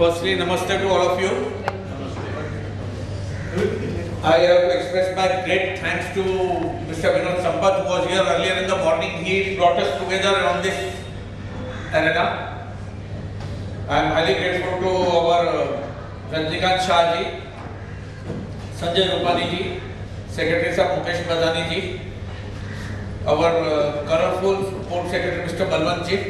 Firstly, namaste to all of you. I have to express my great thanks to Mr. Vinod Sampath, who was here earlier in the morning. He brought us together on this arena. I am highly grateful to our Rajnikant Shah ji, Sanjay Rupani ji, Secretary Sir Mukesh Badani ji, our colorful Port Secretary Mr. Balwant ji,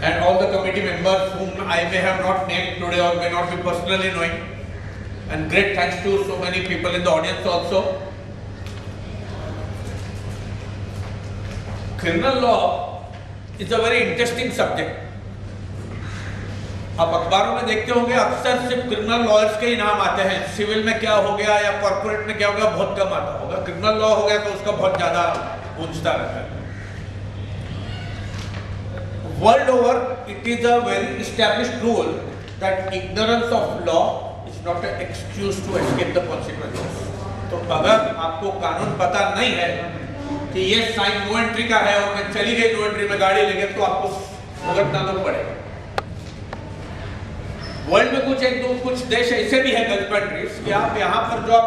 and all the committee members whom I may have not named today or may not be personally knowing, and great thanks to so many people in the audience also. Criminal law is a very interesting subject. आप अखबारों में देखते होंगे अक्सर सिर्फ criminal lawyers के ही नाम आते हैं। सिविल में क्या हो गया या कॉर्पोरेट में क्या हो गया बहुत कम आता होगा। क्रिमिनल लॉ हो गया तो उसका बहुत ज्यादा गूंजता रहता है। World over, it is a very established rule that ignorance of law is not an excuse to escape the consequences. तो अगर आपको कानून पता नहीं है कि ये साइन नो एंट्री का है और मैं चली गई नो एंट्री में गाड़ी लेके तो आपको भुगतना तो पड़ेगा। वर्ल्ड में कुछ देश ऐसे भी हैं गल्फ कंट्रीज कि आप यहाँ पर जो आप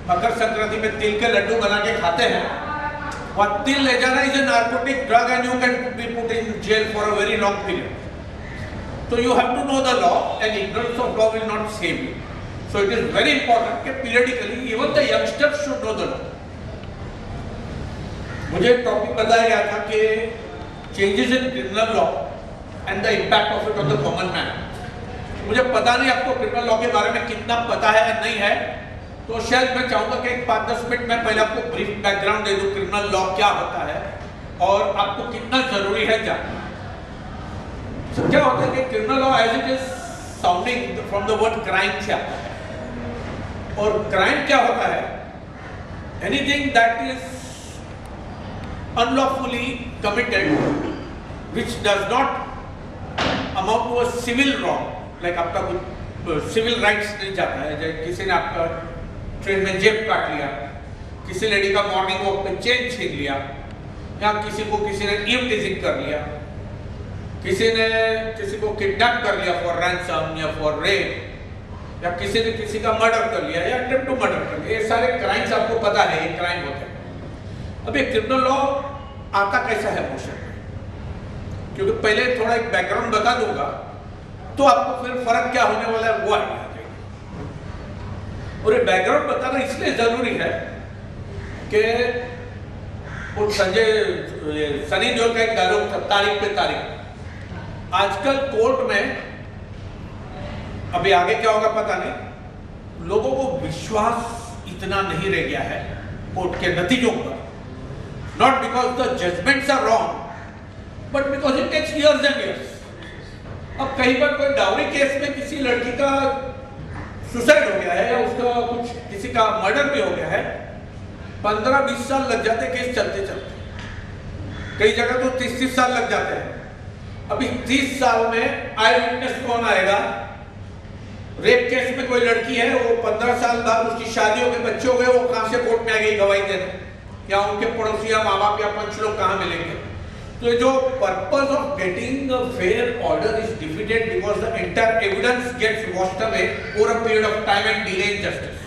मकर संक्रांति में तिल के लड्डू बना के खाते हैं, वह तिल ले जाना is a narcotic drug and you can be put in jail for a very long period. So you have to know the law, and ignorance of law will not save you. So it is very important that periodically even the youngsters should know the law. मुझे topic बताया गया था कि changes in criminal law and the impact of it on the common man. मुझे पता नहीं आपको criminal law के बारे में कितना पता है या नहीं है, तो शायद मैं चाहूंगा कि 5-10 मिनट में पहले आपको ब्रीफ बैकग्राउंड दे दूं क्रिमिनल लॉ क्या होता है और आपको कितना जरूरी है जानना। तो क्या होता है कि criminal law as it is sounding from the word crime से आता है। और क्राइम क्या होता है? Anything that is unlawfully committed which does not amount to a civil wrong, like आपका कुछ सिविल राइट्स नहीं जाता है, जैसे किसी ने आपका ट्रेन में जेब काट लिया, किसी लेडी का मॉर्निंग वॉक पे चेन छीन लिया, या किसी ने ईव टीजिंग कर लिया, किसी ने किसी को किडनैप कर लिया फॉर रैंसम या फॉर रेप, या किसी ने किसी का मर्डर कर लिया या अटेम्प्ट टू मर्डर कर लिया। ये सारे क्राइम्स आपको पता है, ये क्राइम होते हैं। अब ये क्रिमिनल लॉ आता कैसा है मोशन में, क्योंकि पहले थोड़ा एक बैकग्राउंड बता दूंगा तो आपको फिर फर्क क्या होने वाला है वो आएगा। और ये बैकग्राउंड बताना इसलिए जरूरी है कि वो सनी देओल का एक डायलॉग था, तारीख पे तारीख। आजकल कोर्ट में, अभी आगे क्या होगा पता नहीं, लोगों को विश्वास इतना नहीं रह गया है कोर्ट के नतीजों पर, not because the judgments are wrong but because it takes years and years. अब कहीं पर कोई डाउरी केस में किसी लड़की का सुसाइड हो गया है या उसका कुछ किसी का मर्डर भी हो गया है, 15-20 साल लग जाते केस चलते चलते। कई जगह तो 30-30 साल लग जाते हैं। अभी 30 साल में आई विटनेस कौन आएगा? रेप केस में कोई लड़की है, वो 15 साल बाद उसकी शादी हो गई, बच्चे हो गए, वो कहां से कोर्ट में आ गई गवाही देने? या उनके पड़ोसी या माँ बाप या पंच लोग कहां मिलेंगे? तो जो purpose of getting a fair order is defeated because the entire evidence gets washed away over a period of time and delay in justice.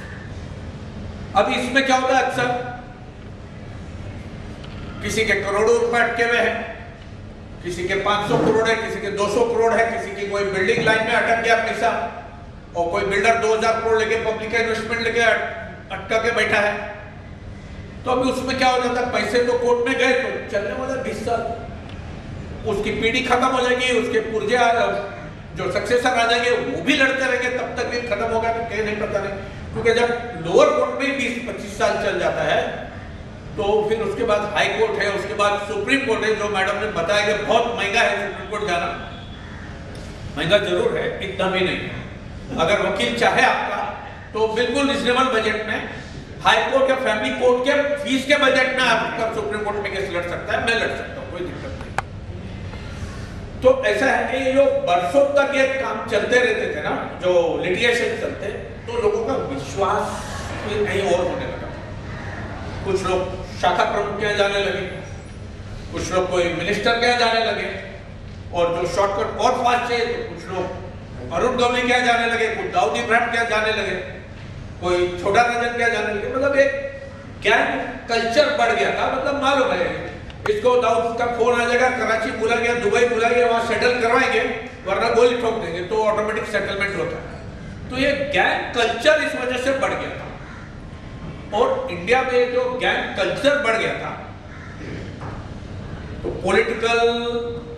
अब इसमें क्या होता है, अक्सर किसी के करोड़ों रुपए अटके हुए हैं, किसी के 500 करोड़ है, किसी के 200 करोड़ है, किसी की कोई बिल्डिंग लाइन में अटक गया पैसा, और कोई बिल्डर 2000 करोड़ लेके पब्लिक इन्वेस्टमेंट लेके अटका के बैठा है। तो अभी उसमें क्या हो जाता है, पैसे तो कोर्ट में गए तो चलने वाला 20 साल, उसकी पीढ़ी खत्म हो जाएगी, उसके पुर्जे जो सक्सेसर आ जाएंगे वो भी लड़ते रहेंगे, तब तक भी खत्म होगा तो कहीं नहीं पता नहीं। क्योंकि जब लोअर कोर्ट में 20-25 साल चल जाता है तो फिर उसके बाद हाई कोर्ट है, उसके बाद सुप्रीम कोर्ट है, जो मैडम ने बताया कि बहुत महंगा है सुप्रीम कोर्ट जाना। महंगा जरूर है, इतना भी नहीं। अगर वकील चाहे आपका तो बिल्कुल रिजनेबल बजट में हाई कोर्ट या फैमिली कोर्ट के फीस के बजट में आपका सुप्रीम कोर्ट में केस लड़ सकता है, मैं लड़ सकता हूँ, कोई दिक्कत नहीं। तो ऐसा है कि जो बरसों तक ये काम चलते रहते थे ना, जो लिटिगेशन चलते, तो लोगों का विश्वास कहीं और होने लगा। कुछ लोग शाखा प्रमुख के यहाँ जाने लगे, कुछ लोग कोई मिनिस्टर के यहाँ जाने लगे, और जो शॉर्टकट और फास्ट चाहिए तो कुछ लोग अरुण गवली क्या जाने लगे, कुछ दाऊद इब्राहिम क्या जाने लगे, कोई छोटा राजन क्या जाने लगे। मतलब एक गैंग कल्चर बढ़ गया था। मतलब मालूम है इसको दाऊद का फोन आ जाएगा, कराची बुला गया, दुबई बुला गया, वहां सेटल करवाएंगे, वरना गोली ठोक देंगे, तो ऑटोमेटिक सेटलमेंट होता है। तो ये गैंग कल्चर इस वजह से बढ़ गया था। और इंडिया में जो गैंग कल्चर बढ़ गया था तो पॉलिटिकल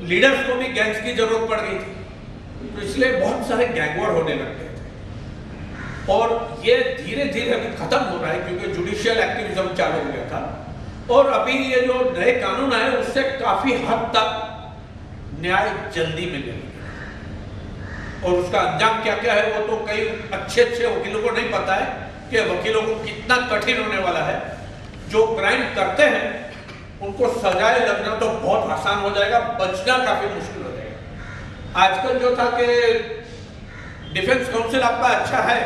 लीडर्स को भी गैंग्स की जरूरत पड़ गई थी, तो इसलिए बहुत सारे गैंग वॉर होने लग गए थे। और ये धीरे धीरे अभी खत्म हो रहा है क्योंकि जुडिशियल एक्टिविज्म चालू हो गया था। और अभी ये जो नए कानून आए उससे काफी हद तक न्याय जल्दी मिलने लगा। और उसका अंजाम क्या क्या है वो तो कई अच्छे वकीलों को नहीं पता है कि वकीलों को कितना कठिन होने वाला है। जो क्राइम करते हैं उनको सजाए लगना तो बहुत आसान हो जाएगा, बचना काफी मुश्किल हो जाएगा। आजकल जो था कि डिफेंस काउंसिल आपका अच्छा है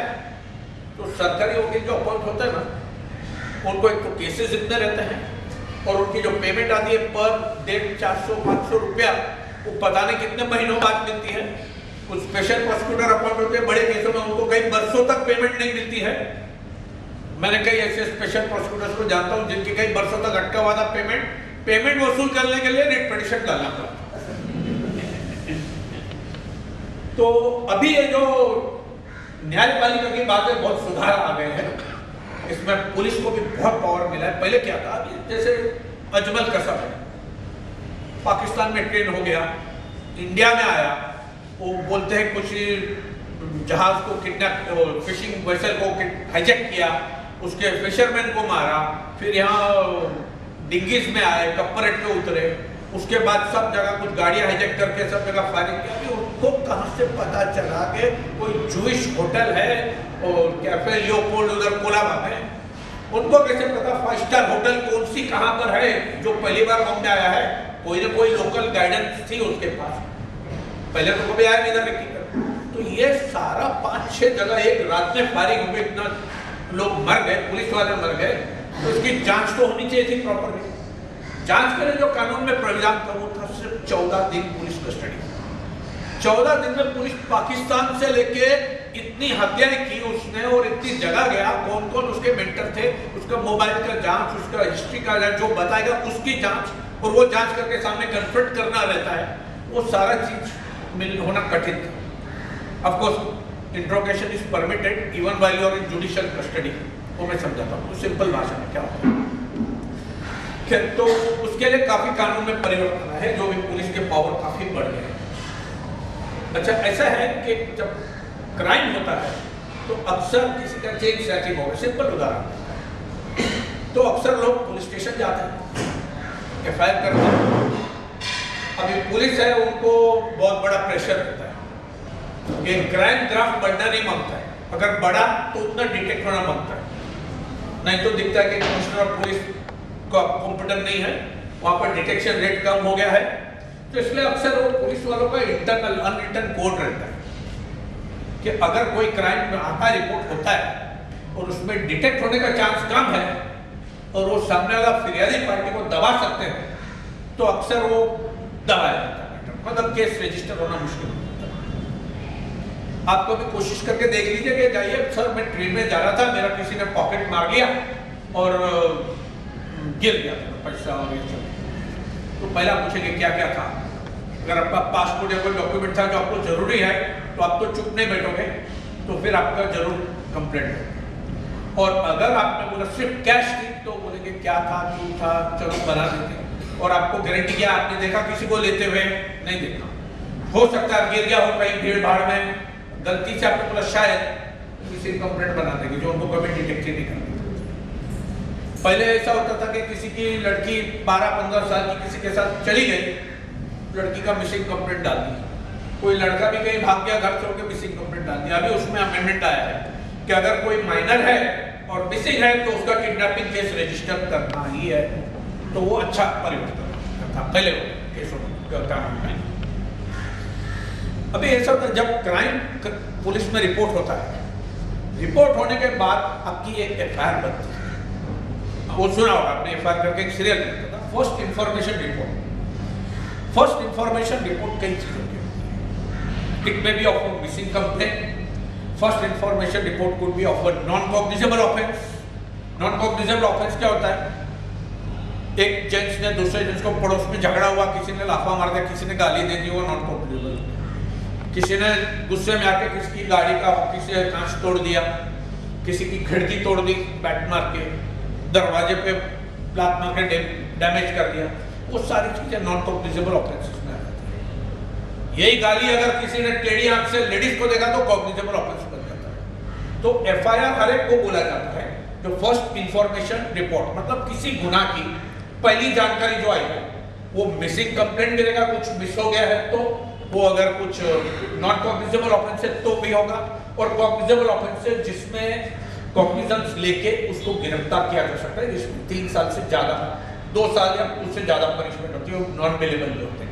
तो सरकारी वकील जो अपॉइंट होते हैं ना उनको एक तो केसेस इतने रहते हैं और उनकी जो पेमेंट आती है पर डे 400-500 रुपया, वो पता नहीं कितने महीनों बाद मिलती है। कुछ स्पेशल प्रोसिक्यूटर अपॉइंट होते हैं बड़े केसों में, उनको कई बरसों तक पेमेंट नहीं मिलती है। मैंने कई ऐसे स्पेशल प्रोसिक्यूटर्स को जानता हूं जिनकी कई बरसों तक अटका हुआ था पेमेंट वसूल करने के लिए रिट पिटीशन डालना पड़ा। तो अभी ये जो न्यायपालिका की बात है बहुत सुधार आ गए हैं, इसमें पुलिस को भी बहुत पावर मिला है। पहले क्या था, जैसे अजमल कसब है, पाकिस्तान में ट्रेन हो गया, इंडिया में आया, वो बोलते हैं कुछ जहाज को किडनैप, फिशिंग वेसल को हाईजैक किया, उसके फिशरमैन को मारा, फिर यहाँ डिंगीज में आए, कपरेट पे उतरे, उसके बाद सब जगह कुछ गाड़ियां हाईजैक करके सब जगह फायरिंग किया। उनको कहां से पता चला कि कोई जूइश होटल है और कैफे लियोपोल्ड उधर कोलाबा में, उनको कैसे पता 5 स्टार होटल कौन सी कहां पर है जो पहली बार बॉम्बे आया है? कोई ना कोई लोकल गाइडेंस थी उसके पास, पहले तो कभी आया नहीं था व्यक्ति। तो ये सारा 5-6 जगह एक रात में फायरिंग हो गई, इतना लोग मर गए, पुलिस वाले मर गए, तो इसकी जांच तो होनी चाहिए थी प्रॉपरली। जांच के लिए जो कानून में प्रावधान था वो था सिर्फ 14 दिन पुलिस कस्टडी। 14 दिन में पुलिस पाकिस्तान से लेके इतनी हत्याएं की उसने और इतनी जगह गया, कौन कौन उसके मेंटर थे, उसका मोबाइल का जांच, उसका हिस्ट्री का जांच, जो बताएगा उसकी जांच, और वो जांच करके सामने कन्फ्रंट करना रहता है, वो सारा चीज होना कठिन था। Of course interrogation is permitted even while you are in judicial custody, वो मैं समझाता हूँ तो सिंपल भाषा में क्या होता है। तो उसके लिए काफी कानून में परिवर्तन है, जो भी पुलिस के पावर काफी बढ़ गए हैं। अच्छा, ऐसा है कि जब क्राइम होता है तो अक्सर किसी का चेन स्नैचिंग होगा, सिंपल उदाहरण, तो अक्सर लोग पुलिस स्टेशन जाते हैं, FIR करते हैं। अभी पुलिस है, उनको बहुत बड़ा प्रेशर रहता है कि क्राइम ग्राफ बढ़ना नहीं मांगता है, अगर बढ़ा तो उतना डिटेक्ट होना मांगता है, नहीं तो दिखता है कि कमिश्नर ऑफ पुलिस का कॉम्पिटेंट नहीं है, वहां पर डिटेक्शन रेट कम हो गया है। तो इसलिए अक्सर वो पुलिस वालों का इंटरनल अनरिटन कोड रहता है कि अगर कोई क्राइम आता है, रिपोर्ट होता है और उसमें डिटेक्ट होने का चांस कम है और वो सामने वाला फिरियादी पार्टी को दबा सकते हैं, तो अक्सर वो दबाया जाता है, मतलब केस रजिस्टर होना मुश्किल होता है। आप कभी कोशिश करके देख लीजिए कि जाइए, सर मैं ट्रेन में जा रहा था, मेरा किसी ने पॉकेट मार लिया और गिर गया पैसा और ये सब, तो पहला पूछेंगे क्या क्या था। अगर आपका पासपोर्ट या कोई डॉक्यूमेंट था जो आपको जरूरी है तो आप तो चुप नहीं बैठोगे, तो फिर आपका जरूर कंप्लेंट है। और अगर आपने बोला सिर्फ कैश थी तो बोलेंगे क्या था, क्यों था, चलो बना देते। और आपको गारंटी किया, आपने देखा किसी को लेते हुए? नहीं देखा। हो सकता है गिर गया हो कहीं भीड़ भाड़ में, गलती से आपने बोला, शायद किसी कंप्लेंट बना देंगे जो उनको कभी डिटेक्ट नहीं करती। पहले ऐसा होता था कि किसी की लड़की 12-15 साल की किसी के साथ चली गई, लड़की का मिसिंग कंप्लेंट डाल दी, कोई लड़का भी कहीं भाग गया घर छोड़ के मिसिंग कंप्लेंट डाल दिया। अभी उसमें अमेंडमेंट आया है कि अगर कोई माइनर है और मिसिंग है तो उसका किडनैपिंग केस रजिस्टर करना ही है। तो वो अच्छा परिवर्तन था पहले केसों का। अभी ऐसा होता है जब क्राइम पुलिस में रिपोर्ट होता है, रिपोर्ट होने के बाद आपकी एक FIR बनती है। वो सुना होगा आपने, FIR करके एक सीरियल मिलता था, first information report. First information report कई चीजों की होती है। It may be of a missing complaint, first information report could be of a non cognizable offence. Non cognizable offence क्या होता है? एक जेंट्स ने दूसरे जेंट्स को, पड़ोस में झगड़ा हुआ, किसी ने लाफा मार दिया, किसी ने गाली दे दी, वो नॉन कॉग्निजेबल। किसी ने गुस्से में आके किसी की गाड़ी का किसी ने कांच तोड़ दिया, किसी की खिड़की तोड़ दी बैट मार के, दरवाजे पे लात मार के डैमेज कर दिया, वो सारी चीजें नॉन कॉग्निजेबल ऑफेंसेस में आ जाती है। यही गाली अगर किसी ने टेढ़ी आंख से लेडीज को देखा तो कॉग्निजेबल ऑफेंस बन जाता है। तो एफआईआर हर एक को बोला जाता है जो फर्स्ट इंफॉर्मेशन रिपोर्ट, मतलब किसी गुनाह की पहली जानकारी जो आई है, वो मिसिंग कंप्लेंट मिलेगा, कुछ मिस हो गया है तो वो, अगर कुछ नॉन कॉग्निजेबल ऑफेंस है तो भी होगा, और कॉग्निजेबल ऑफेंस है जिसमें कॉग्निजेंस लेके उसको गिरफ्तार किया जा सकता है, जिसमें 3 साल से ज्यादा, 2 साल या उससे ज्यादा पनिशमेंट होती है, नॉन बेलेबल भी होते हैं।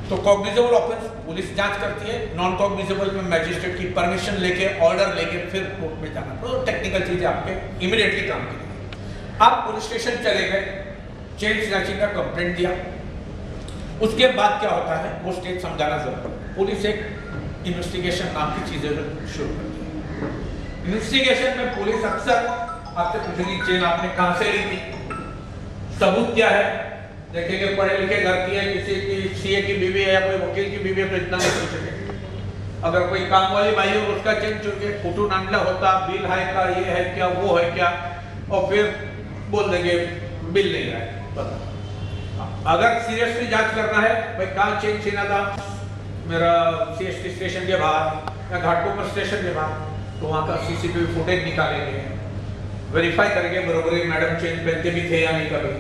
तो कॉग्निजेबल ऑफेंस पुलिस जांच करती है, नॉन कॉग्निजेबल में मैजिस्ट्रेट की परमिशन लेके, ऑर्डर लेके फिर कोर्ट में जाना। तो टेक्निकल चीजें आपके इमीडिएटली काम की। आप पुलिस स्टेशन चले गए, चेन स्नैचिंग का कंप्लेंट दिया, उसके बाद क्या होता है वो स्टेज समझाना जरूरी है। पुलिस एक इन्वेस्टिगेशन नाम की चीजें शुरू करती है। इन्वेस्टिगेशन में पुलिस अक्सर आपसे पूछेगी चेन आपने कहां से ली थी, सबूत क्या है, देखेंगे पढ़े लिखे घर की है, किसी की सीए की बीवी है या कोई वकील की बीवी है तो इतना नहीं पूछेंगे। अगर कोई काम वाली भाई हो उसका चेन चुके फोटो नांडला होता, बिल है का, ये है क्या, वो है क्या, और फिर बोल देंगे बिल नहीं रहा है, बता। अगर सीरियसली जांच करना है, भाई कहाँ चेन छीना था, मेरा सीएसटी स्टेशन के बाहर या घाटकोपर स्टेशन के बाहर, तो वहाँ का सीसीटीवी फुटेज निकालेंगे, वेरीफाई करेंगे बरोबर मैडम चेन पहनते भी थे या नहीं कभी,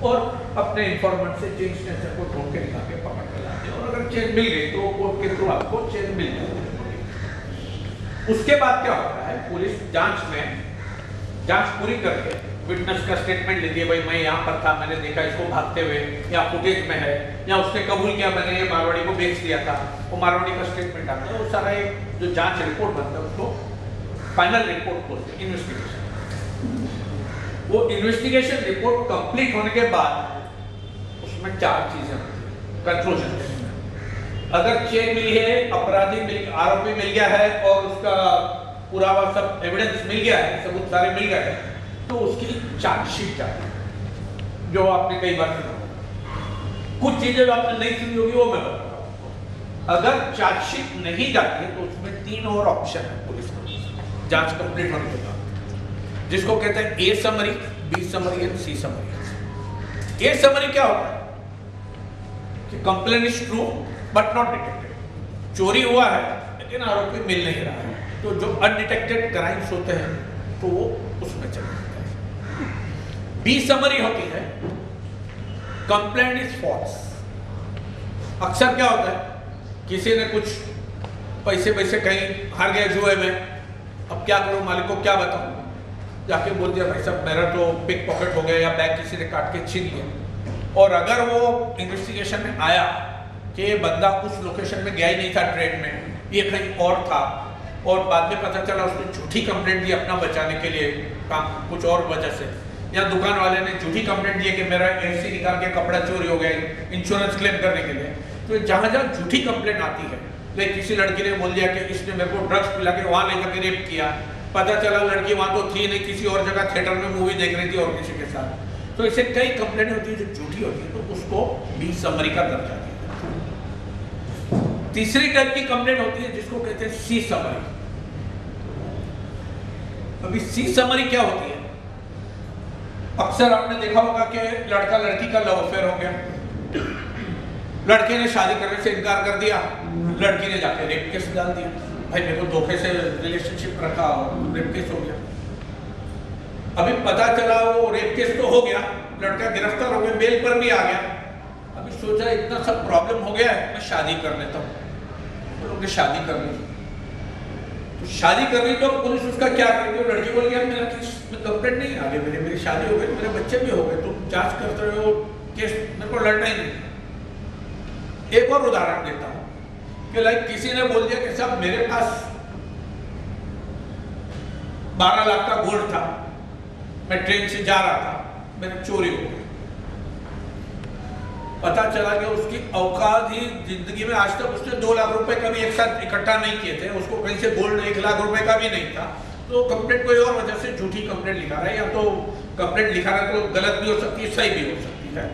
और अपने इन्फॉर्मेंट से चेन स्नेचर को ढूंढ के निकाल के पकड़ के लाते हैं, और अगर चेन मिल गई तो कोर्ट के थ्रू आपको चेन मिल जाती है। उसके बाद क्या होता है, पुलिस जांच में जांच पूरी करके विटनेस का स्टेटमेंट लेती है, भाई मैं यहाँ पर था, मैंने देखा इसको भागते हुए, या फुटेज में है, या उसने कबूल किया मैंने ये मारवाड़ी को बेच दिया था, वो मारवाड़ी का स्टेटमेंट आता है, वो सारा एक जो जांच रिपोर्ट बनता है उसको फाइनल रिपोर्ट बोलते हैं, इन्वेस्टिगेशन। वो इन्वेस्टिगेशन रिपोर्ट कंप्लीट होने के बाद उसमें 4 चीजें होती हैं कंक्लूजन। अगर चेन मिली है, अपराधी आरोपी मिल गया है और उसका पुरावा सब एविडेंस मिल गया है, सबूत सारे मिल गए हैं, तो उसकी चार्जशीट जाती है, जो आपने कई बार सुना। कुछ चीजें जो आपने नहीं सुनी होगी वो मैं बताऊंगा। अगर चार्जशीट नहीं जाती है तो उसमें 3 और ऑप्शन है पुलिस को जांच कंप्लीट होने के बाद, जिसको कहते हैं A summary, B summary and C summary. A summary क्या होता है कि complain is true but not detected, चोरी हुआ है लेकिन आरोपी मिल नहीं रहा है, तो जो अनडिटेक्टेड क्राइम्स होते हैं तो वो उसमें चले जाता है। बी समरी होती है कंप्लेंट इज फॉल्स। अक्सर क्या होता है, किसी ने कुछ पैसे कहीं हार गया जुए में, अब क्या करूं, मालिक को क्या बताऊं, जाके बोल दिया भाई साहब मेरा तो पिक पॉकेट हो गया या बैग किसी ने काट के छीन लिया। और अगर वो इन्वेस्टिगेशन में आया कि ये बंदा उस लोकेशन में गया ही नहीं था ट्रेड में, ये कहीं और था, और बाद में पता चला उसने झूठी कंप्लेंट दी अपना बचाने के लिए, काम कुछ और वजह से, या दुकान वाले ने झूठी कंप्लेंट दी कि मेरा एलसी निकाल के कपड़ा चोरी हो गया इंश्योरेंस क्लेम करने के लिए। तो जहाँ जहाँ झूठी कंप्लेंट आती है, लाइक किसी लड़की ने बोल दिया कि इसने मेरे को ड्रग्स पिला के वहाँ ले जाकर रेप किया, पता चला लड़की वहां तो थी नहीं, किसी और जगह थिएटर में मूवी देख रही थी और किसी के साथ, तो इसे कई कंप्लेंट होती है जो झूठी होती है, तो उसको बी समरी का दर्जा दिया जाता है। तीसरी टाइप की कंप्लेंट होती है जिसको कहते हैं सी समरी। अभी सी समरी क्या होती है, अक्सर आपने देखा होगा कि लड़का लड़की का लव अफेयर हो गया, लड़के ने शादी करने से इनकार कर दिया, लड़की ने जाके रेप केस डाल दिया, भाई मेरे को धोखे से रिलेशनशिप रखा और रेप केस हो गया। अभी पता चला वो रेप केस तो हो गया, लड़का गिरफ्तार हो गया, बेल पर भी आ गया, अभी सोचा इतना सब प्रॉब्लम हो गया है मैं शादी कर लेता हूँ, तो लोग ने शादी कर ली। तो शादी कर ली तो पुलिस उसका क्या करती है, लड़की बोल गया मेरा केस में कंप्लेंट नहीं आ गया, मेरी शादी हो गई, मेरे बच्चे भी हो गए, तुम जांच करते रहे हो, केस मेरे को लड़ना ही नहीं। एक और उदाहरण देता हूँ कि लाइक किसी ने बोल दिया कि साहब मेरे पास 12 लाख का गोल्ड था, मैं ट्रेन से जा रहा था, मेरा चोरी हो गया। पता चला कि उसकी औकात ही जिंदगी में आज तक उसने 2 लाख रुपए का भी एक साथ इकट्ठा नहीं किए थे, उसको कहीं से गोल्ड 1 लाख रुपए का भी नहीं था। तो कंप्लेंट कोई और वजह से झूठी कंप्लेंट लिखा रहा है, या तो कंप्लेंट लिखा रहा है तो गलत भी हो सकती है, सही भी हो सकती है।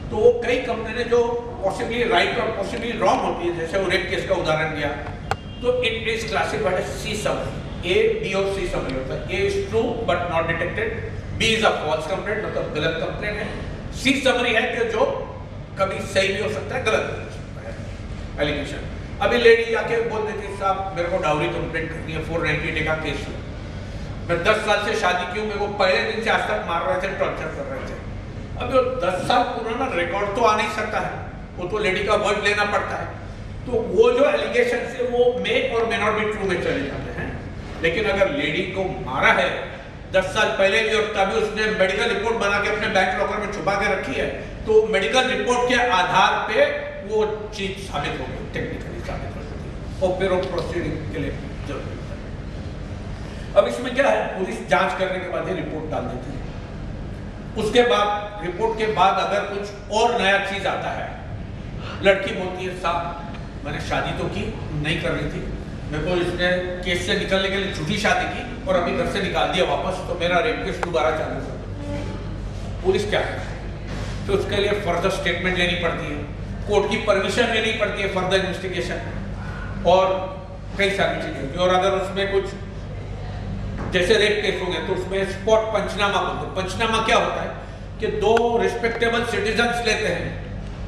तो वो कई कंप्लेंट जो पॉसिबली राइट और पॉसिबली रॉन्ग होती है, जैसे वो रेप केस का उदाहरण दिया, तो it is classified as C summary. A, B और सी समरी होता है। A is true but not detected, B is a false complaint, मतलब गलत कंप्लेंट है, सी समरी है कि जो कभी सही भी हो सकता है, गलत भी हो सकता है एलिगेशन। अभी लेडी आके बोल देती है साहब मेरे को डाउरी कंप्लेंट करनी है, 490 डे का केस है, मैं 10 साल से शादी की हूँ, मेरे को पहले दिन से आज तक मार रहे थे, टॉर्चर कर रहे थे। अब वो 10 साल पुराना रिकॉर्ड तो आ नहीं सकता है, वो तो लेडी का वर्ड लेना पड़ता है। तो वो जो एलिगेशन है वो मे और मे नॉट बी ट्रू में चले जाते हैं। लेकिन अगर लेडी को मारा है 10 साल पहले भी और तभी उसने मेडिकल रिपोर्ट बना के अपने बैंक लॉकर में छुपा के रखी है, तो मेडिकल रिपोर्ट के आधार पे वो चीज साबित हो गई, टेक्निकली साबित हो सकती है और फिर वो प्रोसीडिंग के लिए जरूरी है। अब इसमें क्या है, पुलिस जांच करने के बाद ही रिपोर्ट डाल देती है। उसके बाद रिपोर्ट के बाद अगर कुछ और नया चीज आता है, लड़की बोलती है साहब मैंने शादी तो की, नहीं कर रही थी, मेरे को इसने केस से निकलने के लिए झूठी शादी की और अभी घर से निकाल दिया वापस, तो मेरा रेप केस दोबारा चालू कर। पुलिस क्या है, तो उसके लिए फर्दर स्टेटमेंट लेनी पड़ती है, कोर्ट की परमिशन लेनी पड़ती है, फर्दर इन्वेस्टिगेशन और कई सारी चीजें होती है। और अगर उसमें कुछ जैसे रेप केस हो गया तो उसमें स्पॉट पंचनामा बोलते हैं। पंचनामा क्या होता है कि 2 रिस्पेक्टेबल सिटीजन्स लेते हैं,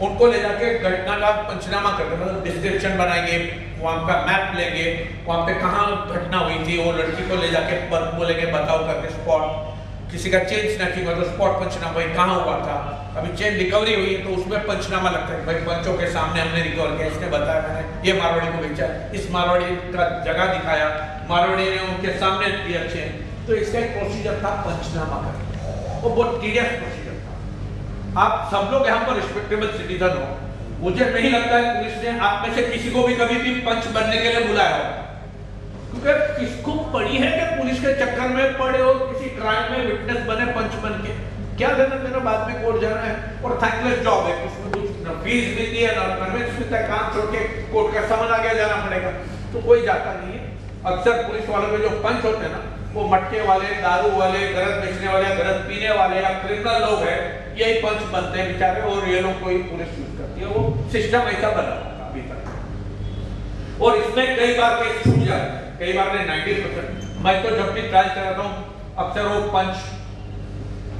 उनको ले जाके घटना का पंचनामा करते हैं, मतलब डिस्क्रिप्शन बनाएंगे, वहाँ का मैप लेंगे, वहाँ पे कहाँ घटना हुई थी, वो लड़की को ले जाके बोलेंगे बताओ करके स्पॉट, किसी का चेन स्नैचिंग हुआ तो स्पॉट पंचनामा भाई कहाँ हुआ था, अभी चेन रिकवरी हुई है तो उसमें पंचनामा लगता है, भाई पंचों के सामने हमने रिकवर किया, इसने बताया मैंने ये मारवाड़ी को बेचा, इस मारवाड़ी का जगह दिखाया, मारवाड़ी ने उनके सामने दिया चेन। तो इसका एक प्रोसीजर था पंचनामा करना, वो बहुत टीडियस प्रोसीजर था। आप सब लोग यहाँ पर रिस्पेक्टेबल सिटीजन हो, मुझे नहीं लगता है पुलिस ने आप में से किसी को भी कभी भी पंच बनने के लिए बुलाया हो, क्योंकि किसको पड़ी है कि पुलिस के चक्कर में पड़े हो, किसी क्राइम में विटनेस बने पंच बन के, क्या लेना देना, बाद में कोर्ट जाना है और थैंकलेस जॉब है, उसमें कुछ न फीस भी दी है ना कन्वेंस भी तक, काम छोड़ के कोर्ट का समझ आगे जाना पड़ेगा, तो कोई जाता नहीं है। अक्सर पुलिस वालों के जो पंच होते हैं ना, वो मटके वाले, दारू वाले, गलत बेचने वाले, गलत पीने वाले या क्रिमिनल लोग हैं, यही पंच बनते हैं बेचारे, और ये लोग कोई पुलिस यूज करती है, वो सिस्टम ऐसा बना हुआ अभी तक। और इसमें कई बार केस छूट जाते हैं, कई बार ने 90%। मैं तो जब भी ट्रायल कराता हूँ अक्सर वो पंच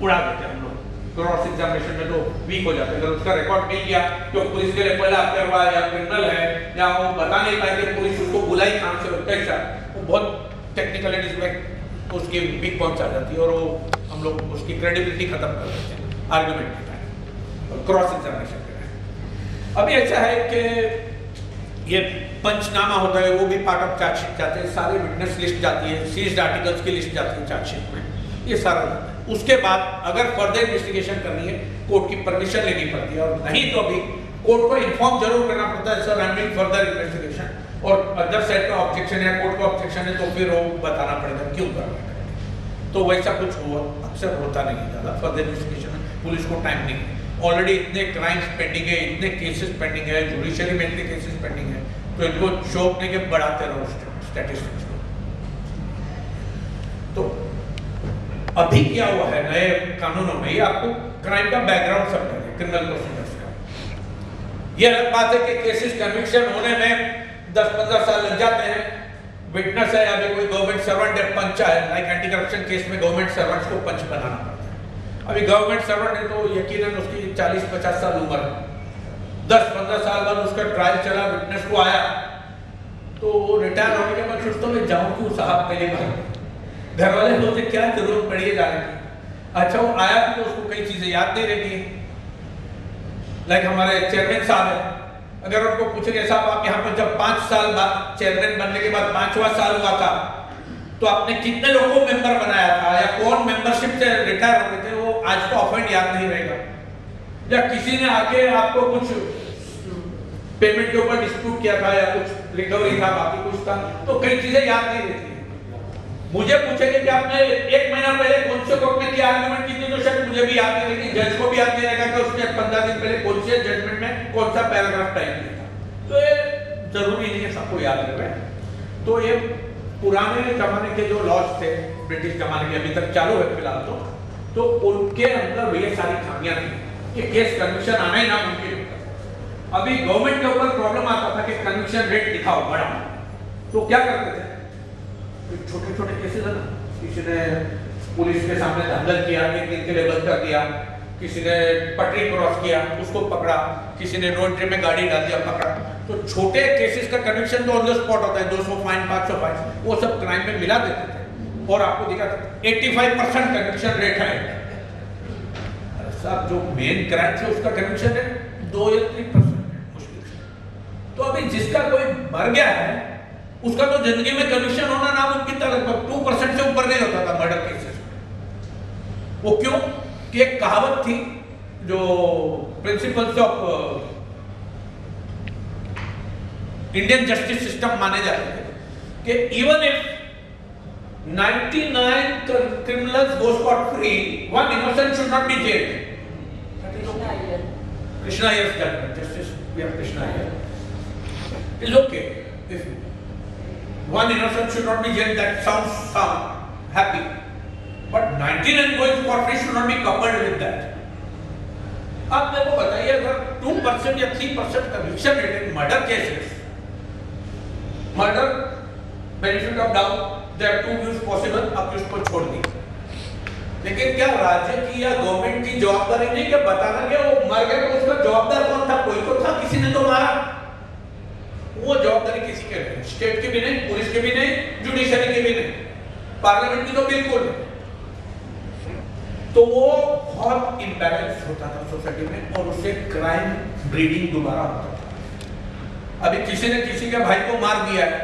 उड़ा देते हैं हम लोग, क्रॉस एग्जामिनेशन में तो वीक हो जाते हैं। अगर उसका रिकॉर्ड नहीं किया तो पुलिस के लिए पहला अफसर हुआ या क्रिमिनल है, या वो बता नहीं पाए कि पुलिस उसको बुलाई कहाँ से, कैसा, वो बहुत टेक्निकलिटीज में उसकी वीक पहुंच आ जाती है और वो हम लोग उसकी क्रेडिबिलिटी खत्म कर देते हैं आर्गुमेंट के टाइम, क्रॉस एग्जामिनेशन के टाइम। अभी ऐसा है कि ये पंचनामा होता है, वो भी पार्ट ऑफ चार्जशीट जाते हैं, सारे विटनेस लिस्ट जाती है, सीज्ड आर्टिकल्स की लिस्ट जाती है चार्जशीट में, ये सारा जाता है। उसके बाद अगर फर्दर इन्वेस्टिगेशन करनी है कोर्ट की परमिशन लेनी पड़ती है, और नहीं तो अभी कोर्ट को इन्फॉर्म जरूर करना पड़ता है sir I am doing further investigation, और अदर साइड का ऑब्जेक्शन है, कोर्ट का ऑब्जेक्शन है, तो फिर वो बताना पड़ेगा क्यों कर रहे हैं। तो वैसा कुछ अक्सर होता नहीं है ज़्यादा फर्दर इन्वेस्टिगेशन में, पुलिस को टाइम नहीं है, ऑलरेडी इतने क्राइम्स पेंडिंग है, इतने केसेस पेंडिंग है, जुडिशरी में इतने केसेस पेंडिंग है, तो इनको शौक नहीं के बढ़ाते रहो स्टैटिस्टिक्स को। तो अभी क्या हुआ है नए कानूनों में, ये आपको क्राइम का बैकग्राउंड समझाएंगे, क्रिमिनल प्रोसीजर्स का। ये अलग बात है कि केसेस कन्विक्शन होने में 10-15 साल लग जाते हैं, विटनेस है या कोई गवर्नमेंट सर्वेंट है, पंच है, लाइक एंटी करप्शन केस में गवर्नमेंट सर्वेंट्स को पंच बनाना पड़ता है। अभी गवर्नमेंट सर्वेंट है तो यकीनन उसकी 40-50 साल उम्र है, 10-15 साल बाद उसका ट्रायल चला, विटनेस को आया, तो वो रिटायर होने के बाद सोचता मैं जाऊँ क्यों साहब पहले बार, घर वाले बोलते क्या जरूरत पड़ी है जाने की। अच्छा वो आया तो उसको कई चीजें याद नहीं रहती है, लाइक हमारे चेयरमैन साहब है, अगर उनको पूछेंगे साहब आप यहाँ पर जब 5 साल बाद चेयरमैन बनने के बाद 5वां साल हुआ था तो आपने कितने लोगों को मेंबर बनाया था, या कौन मेंबरशिप से रिटायर हो गए थे, वो आज तो ऑफेंड याद नहीं रहेगा, या किसी ने आके आपको कुछ पेमेंट के ऊपर डिस्प्यूट किया था या कुछ रिकवरी था बाकी कुछ था, तो कई चीजें याद नहीं रहती है। मुझे पूछेंगे कि आपने 1 महीना पहले कौन से कोर्ट में क्या आर्गुमेंट की थी, तो शायद मुझे भी याद नहीं रहेगी, जज को भी याद नहीं रहेगा कि उसने 15 दिन पहले कौन से जजमेंट में कौन सा पैराग्राफ टाइप किया था। तो ये जरूरी नहीं है सबको याद रहे। तो ये पुराने जमाने के जो लॉज थे, ब्रिटिश जमाने के, अभी तक चालू है फिलहाल, तो उनके अंदर ये सारी खामियां थी कि केस कन्विक्शन आना ही नामुमकिन होता। अभी गवर्नमेंट के ऊपर प्रॉब्लम आता था कि कन्विक्शन रेट दिखाओ बड़ा, तो क्या करते थे, छोटे छोटे केसेस है ना, किसी ने पुलिस के सामने दंगल किया, 1 दिन के लिए बंद कर दिया, किसी ने पटरी क्रॉस किया उसको पकड़ा, किसी ने रोड ट्रिप में गाड़ी डाल दिया पकड़ा। तो छोटे केसेस का कन्विक्शन तो ऑन द स्पॉट होता है, 200 फाइन 500 फाइन, वो सब क्राइम में मिला देते थे और आपको दिखा 85% कन्विक्शन रेट है। साहब जो मेन क्राइम थे उसका कन्विक्शन रेट 2 या 3% मुश्किल से। तो अभी जिसका कोई मर गया है उसका तो जिंदगी में कन्विक्शन होना नामुमकिन था, लगभग 2% से ऊपर नहीं होता था मर्डर केसेस। वो क्यों कि एक कहावत थी जो principles of Indian justice system माने जाते थे कि even if 99 criminals go scot free, one innocent should not be jailed. Krishna Iyer's judgment, Justice we have Krishna Iyer. It's okay if one innocent should not be jailed. That sounds happy, but 99 going scot free should not be coupled with that. आप मेरे को बताइए, अगर 2% या 3% conviction rate in murder cases, murder benefit of doubt, there are 2 views possible, आप उसको छोड़ दी। लेकिन क्या राज्य की या गवर्नमेंट की जवाबदारी नहीं कि बताना कि वो मर गए तो उसका जवाबदार कौन था, कोई तो था, किसी ने तो मारा। वो जवाबदारी किसी के नहीं, स्टेट की भी नहीं, पुलिस की भी नहीं, जुडिशरी की भी नहीं, पार्लियामेंट की तो बिल्कुल नहीं। तो वो बहुत इम्बैलेंस होता था सोसाइटी में और उससे क्राइम ब्रीडिंग दोबारा होता था। अभी किसी ने किसी के भाई को मार दिया है,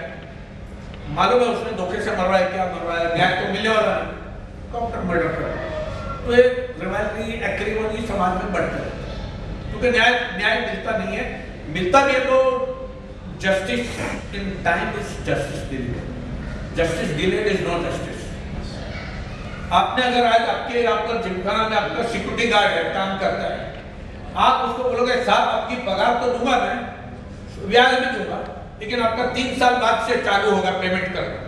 मालूम है उसने धोखे से मर रहा है, क्या मर रहा है, न्याय तो मिलने वाला है, काउंटर मर्डर कर, तो एक रिवाइवरी एक्रिमनी समाज में बढ़ता है, क्योंकि न्याय मिलता नहीं है। मिलता भी है तो justice in time is justice delayed, justice delayed is not justice. आपने अगर आज आपके यहाँ पर जिमखाना में आपका सिक्योरिटी गार्ड है, काम करता है, आप उसको बोलोगे साहब आपकी पगार तो दूंगा मैं, ब्याज भी दूंगा, लेकिन आपका 3 साल बाद से चालू होगा पेमेंट करना,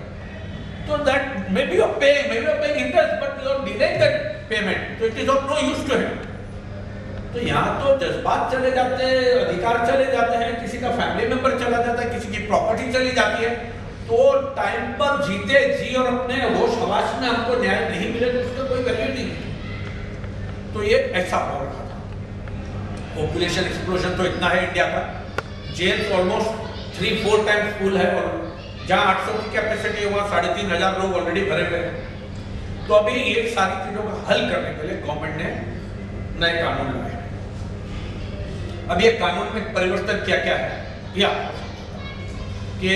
तो that may be your paying interest but you are delaying that payment, तो it is of no use to him. तो यहाँ तो जज्बात चले जाते हैं, अधिकार चले जाते हैं, किसी का फैमिली मेंबर चला जाता है, किसी की प्रॉपर्टी चली जाती है, तो टाइम पर जीते जी और अपने होश हवास में हमको न्याय नहीं मिले तो उसका कोई वैल्यू नहीं। तो ये ऐसा हो रहा था। पॉपुलेशन एक्सप्लोजन तो इतना है इंडिया का, जेल ऑलमोस्ट 3-4 टाइम्स फुल है, और जहाँ 800 की कैपेसिटी है वहाँ 3,500 लोग ऑलरेडी भरे हुए हैं। तो अभी ये सारी चीजों का हल करने के लिए गवर्नमेंट ने नए कानून लाए। अब ये कानून में परिवर्तन क्या क्या है, या कि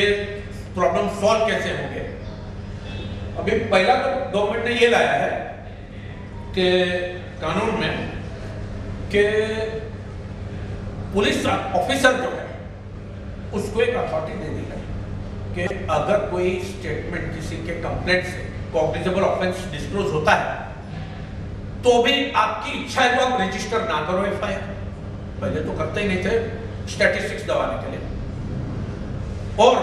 प्रॉब्लम सॉल्व कैसे होंगे। अभी पहला तो गवर्नमेंट ने ये लाया है कि कानून में कि पुलिस ऑफिसर जो है उसको एक अथॉरिटी दे दी है कि अगर कोई स्टेटमेंट किसी के कंप्लेंट से कॉग्निजेबल ऑफेंस डिस्क्लोज होता है तो भी आपकी इच्छा है तो आप रजिस्टर ना करो एफआईआर। पहले तो करते ही नहीं थे स्टैटिस्टिक्स दबाने के लिए, और